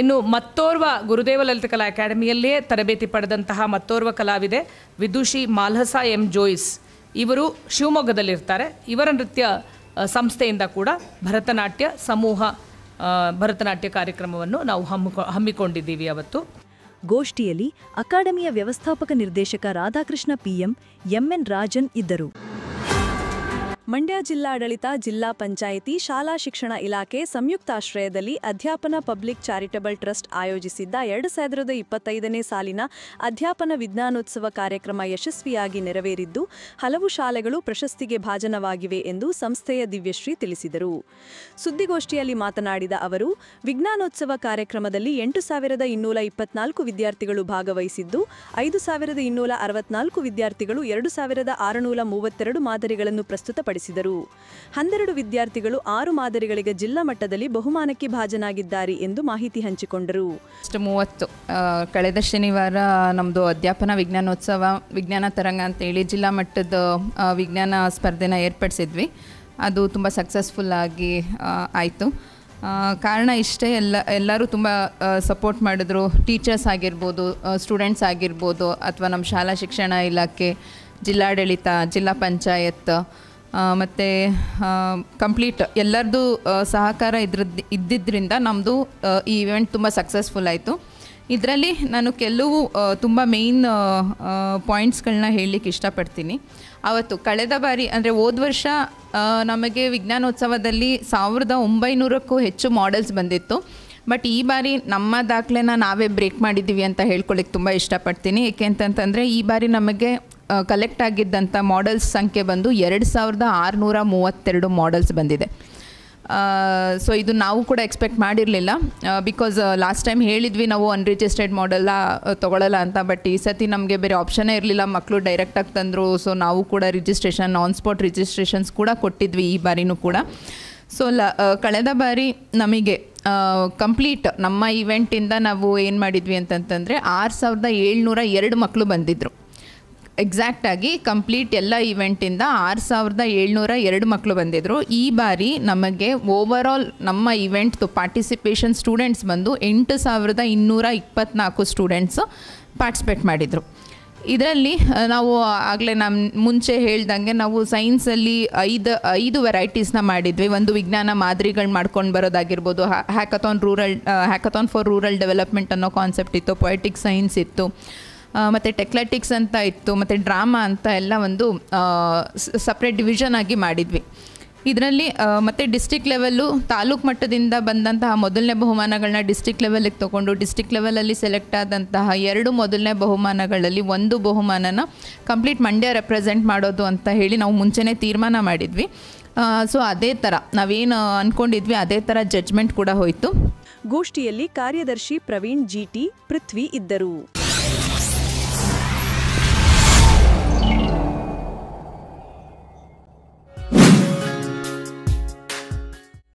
ಇನ್ನು ಮತ್ತೋರ್ವ ಗುರುದೇವ ಲಲಿತ ಕಲಾ ಅಕಾಡೆಮಿಯಲ್ಲೇ ತರಬೇತಿ ಪಡೆದಂತಹ ಮತ್ತೋರ್ವ ಕಲಾವಿದೆ ವಿದುಷಿ ಮಾಲ್ಹಸಾ ಎಂ ಜೋಯಿಸ್. ಇವರು ಶಿವಮೊಗ್ಗದಲ್ಲಿರ್ತಾರೆ. ಇವರ ನೃತ್ಯ ಸಂಸ್ಥೆಯಿಂದ ಕೂಡ ಭರತನಾಟ್ಯ ಸಮೂಹ ಭರತನಾಟ್ಯ ಕಾರ್ಯಕ್ರಮವನ್ನು ನಾವು ಹಮ್ಮಿಕೊಂಡಿದ್ದೀವಿ ಅವತ್ತು. ಗೋಷ್ಠಿಯಲ್ಲಿ ಅಕಾಡೆಮಿಯ ವ್ಯವಸ್ಥಾಪಕ ನಿರ್ದೇಶಕ ರಾಧಾಕೃಷ್ಣ PM, MN ರಾಜನ್ ಇದ್ದರು. ಮಂಡ್ಯ ಜಿಲ್ಲಾಡಳಿತ, ಜಿಲ್ಲಾ ಪಂಚಾಯಿತಿ, ಶಾಲಾ ಶಿಕ್ಷಣ ಇಲಾಖೆ ಸಂಯುಕ್ತಾಶ್ರಯದಲ್ಲಿ ಅಧ್ಯಾಪನ ಪಬ್ಲಿಕ್ ಚಾರಿಟಬಲ್ ಟ್ರಸ್ಟ್ ಆಯೋಜಿಸಿದ್ದ 2025ನೇ ಸಾಲಿನ ಅಧ್ಯಾಪನ ವಿಜ್ಞಾನೋತ್ಸವ ಕಾರ್ಯಕ್ರಮ ಯಶಸ್ವಿಯಾಗಿ ನೆರವೇರಿದ್ದು ಹಲವು ಶಾಲೆಗಳು ಪ್ರಶಸ್ತಿಗೆ ಭಾಜನವಾಗಿವೆ ಎಂದು ಸಂಸ್ಥೆಯ ದಿವ್ಯಶ್ರೀ ತಿಳಿಸಿದರು. ಸುದ್ದಿಗೋಷ್ಠಿಯಲ್ಲಿ ಮಾತನಾಡಿದ ಅವರು, ವಿಜ್ಞಾನೋತ್ಸವ ಕಾರ್ಯಕ್ರಮದಲ್ಲಿ 8,224 ವಿದ್ಯಾರ್ಥಿಗಳು ಭಾಗವಹಿಸಿದ್ದು 5,264 ವಿದ್ಯಾರ್ಥಿಗಳು 2,632 ಮಾದರಿಗಳನ್ನು ಪ್ರಸ್ತುತಪಡಿಸಿದರು. 12 ವಿದ್ಯಾರ್ಥಿಗಳು 6 ಮಾದರಿಗಳಿಗೆ ಜಿಲ್ಲಾ ಮಟ್ಟದಲ್ಲಿ ಬಹುಮಾನಕ್ಕೆ ಭಾಜನಾಗಿದ್ದಾರೆ ಎಂದು ಮಾಹಿತಿ ಹಂಚಿಕೊಂಡರು. 30 ಕಳೆದ ಶನಿವಾರ ನಮ್ಮದು ಅಧ್ಯಾಪನ ವಿಜ್ಞಾನೋತ್ಸವ ವಿಜ್ಞಾನ ತರಂಗ ಅಂತೇಳಿ ಜಿಲ್ಲಾ ಮಟ್ಟದ ವಿಜ್ಞಾನ ಸ್ಪರ್ಧೆನ ಏರ್ಪಡಿಸಿದ್ವಿ. ಅದು ತುಂಬ ಸಕ್ಸಸ್ಫುಲ್ ಆಗಿ ಆಯಿತು. ಕಾರಣ ಇಷ್ಟೇ, ಎಲ್ಲರೂ ತುಂಬ ಸಪೋರ್ಟ್ ಮಾಡಿದ್ರು. ಟೀಚರ್ಸ್ ಆಗಿರ್ಬೋದು, ಸ್ಟೂಡೆಂಟ್ಸ್ ಆಗಿರ್ಬೋದು, ಅಥವಾ ನಮ್ಮ ಶಾಲಾ ಶಿಕ್ಷಣ ಇಲಾಖೆ, ಜಿಲ್ಲಾಡಳಿತ, ಜಿಲ್ಲಾ ಪಂಚಾಯತ್ ಮತ್ತು ಕಂಪ್ಲೀಟ್ ಎಲ್ಲರದ್ದು ಸಹಕಾರ ಇದ್ದಿದ್ದರಿಂದ ನಮ್ಮದು ಈ ಇವೆಂಟ್ ತುಂಬ ಸಕ್ಸಸ್ಫುಲ್ ಆಯಿತು. ಇದರಲ್ಲಿ ನಾನು ಕೆಲವು ತುಂಬ ಮೇಯ್ನ್ ಪಾಯಿಂಟ್ಸ್ಗಳನ್ನ ಹೇಳಲಿಕ್ಕೆ ಇಷ್ಟಪಡ್ತೀನಿ. ಅವತ್ತು ಕಳೆದ ಬಾರಿ ಅಂದರೆ ಹೋದ ವರ್ಷ ನಮಗೆ ವಿಜ್ಞಾನೋತ್ಸವದಲ್ಲಿ 1900ಕ್ಕೂ ಹೆಚ್ಚು ಮಾಡೆಲ್ಸ್ ಬಂದಿತ್ತು. ಬಟ್ ಈ ಬಾರಿ ನಮ್ಮ ದಾಖಲೆನ ನಾವೇ ಬ್ರೇಕ್ ಮಾಡಿದ್ದೀವಿ ಅಂತ ಹೇಳ್ಕೊಳ್ಳಿಕ್ಕೆ ತುಂಬ ಇಷ್ಟಪಡ್ತೀನಿ. ಏಕೆ ಅಂತಂತಂದರೆ ಈ ಬಾರಿ ನಮಗೆ ಕಲೆಕ್ಟ್ ಆಗಿದ್ದಂಥ ಮಾಡೆಲ್ಸ್ ಸಂಖ್ಯೆ ಬಂದು 2,632 ಮಾಡೆಲ್ಸ್ ಬಂದಿದೆ. ಸೊ ಇದು ನಾವು ಕೂಡ ಎಕ್ಸ್ಪೆಕ್ಟ್ ಮಾಡಿರಲಿಲ್ಲ. ಬಿಕಾಸ್ ಲಾಸ್ಟ್ ಟೈಮ್ ಹೇಳಿದ್ವಿ ನಾವು ಅನ್ರಿಜಿಸ್ಟರ್ಡ್ ಮಾಡೆಲ್ಲ ತೊಗೊಳ್ಳಲ್ಲ ಅಂತ. ಬಟ್ ಈ ಸತಿ ನಮಗೆ ಬೇರೆ ಆಪ್ಷನ್ನೇ ಇರಲಿಲ್ಲ, ಮಕ್ಕಳು ಡೈರೆಕ್ಟಾಗಿ ತಂದರು. ಸೊ ನಾವು ಕೂಡ ರಿಜಿಸ್ಟ್ರೇಷನ್, ಆನ್ ಸ್ಪಾಟ್ ರಿಜಿಸ್ಟ್ರೇಷನ್ಸ್ ಕೂಡ ಕೊಟ್ಟಿದ್ವಿ ಈ ಬಾರಿನೂ ಕೂಡ. ಸೊ ಕಳೆದ ಬಾರಿ ನಮಗೆ ಕಂಪ್ಲೀಟ್ ನಮ್ಮ ಇವೆಂಟಿಂದ ನಾವು ಏನು ಮಾಡಿದ್ವಿ ಅಂತಂತಂದರೆ 6,702 ಮಕ್ಕಳು ಬಂದಿದ್ದರು. ಎಕ್ಸಾಕ್ಟಾಗಿ ಕಂಪ್ಲೀಟ್ ಎಲ್ಲ ಇವೆಂಟಿಂದ 6,702 ಮಕ್ಕಳು ಬಂದಿದ್ದರು. ಈ ಬಾರಿ ನಮಗೆ ಓವರಾಲ್ ನಮ್ಮ ಇವೆಂಟ್ದು ಪಾರ್ಟಿಸಿಪೇಷನ್ ಸ್ಟೂಡೆಂಟ್ಸ್ ಬಂದು 8,224 ಸ್ಟೂಡೆಂಟ್ಸು ಪಾರ್ಟಿಸಿಪೇಟ್ ಮಾಡಿದರು. ಇದರಲ್ಲಿ ನಾವು ಆಗಲೇ ಮುಂಚೆ ಹೇಳ್ದಂಗೆ ನಾವು ಸೈನ್ಸಲ್ಲಿ 5 ವೆರೈಟೀಸ್ನ ಮಾಡಿದ್ವಿ. ಒಂದು ವಿಜ್ಞಾನ ಮಾದರಿಗಳು ಮಾಡ್ಕೊಂಡು ಬರೋದಾಗಿರ್ಬೋದು, ಹ್ಯಾಕಥಾನ್ ಫಾರ್ ರೂರಲ್ ಡೆವಲಪ್ಮೆಂಟ್ ಅನ್ನೋ ಕಾನ್ಸೆಪ್ಟ್ ಇತ್ತು, ಪೊಯೆಟಿಕ್ ಸೈನ್ಸ್ ಇತ್ತು, ಮತ್ತು ಟೆಕ್ಲೆಟಿಕ್ಸ್ ಅಂತ ಇತ್ತು, ಮತ್ತು ಡ್ರಾಮಾ ಅಂತ ಎಲ್ಲ ಒಂದು ಸಪ್ರೇಟ್ ಡಿವಿಷನ್ ಆಗಿ ಮಾಡಿದ್ವಿ. ಇದರಲ್ಲಿ ಮತ್ತು ಡಿಸ್ಟ್ರಿಕ್ಟ್ ಲೆವೆಲ್ಲು, ತಾಲೂಕು ಮಟ್ಟದಿಂದ ಬಂದಂತಹ ಮೊದಲನೇ ಬಹುಮಾನಗಳನ್ನ ಡಿಸ್ಟ್ರಿಕ್ಟ್ ಲೆವೆಲಿಗೆ ತೊಗೊಂಡು ಡಿಸ್ಟ್ರಿಕ್ಟ್ ಲೆವೆಲಲ್ಲಿ ಸೆಲೆಕ್ಟ್ ಆದಂತಹ 2 ಮೊದಲನೇ ಬಹುಮಾನಗಳಲ್ಲಿ 1 ಬಹುಮಾನನ ಕಂಪ್ಲೀಟ್ ಮಂಡ್ಯ ರೆಪ್ರೆಸೆಂಟ್ ಮಾಡೋದು ಅಂತ ಹೇಳಿ ನಾವು ಮುಂಚೆನೇ ತೀರ್ಮಾನ ಮಾಡಿದ್ವಿ. ಸೊ ಅದೇ ಥರ ನಾವೇನು ಅಂದ್ಕೊಂಡಿದ್ವಿ ಅದೇ ಥರ ಜಡ್ಜ್ಮೆಂಟ್ ಕೂಡ ಹೋಯಿತು. ಗೋಷ್ಠಿಯಲ್ಲಿ ಕಾರ್ಯದರ್ಶಿ ಪ್ರವೀಣ್ GT, ಪೃಥ್ವಿ ಇದ್ದರು.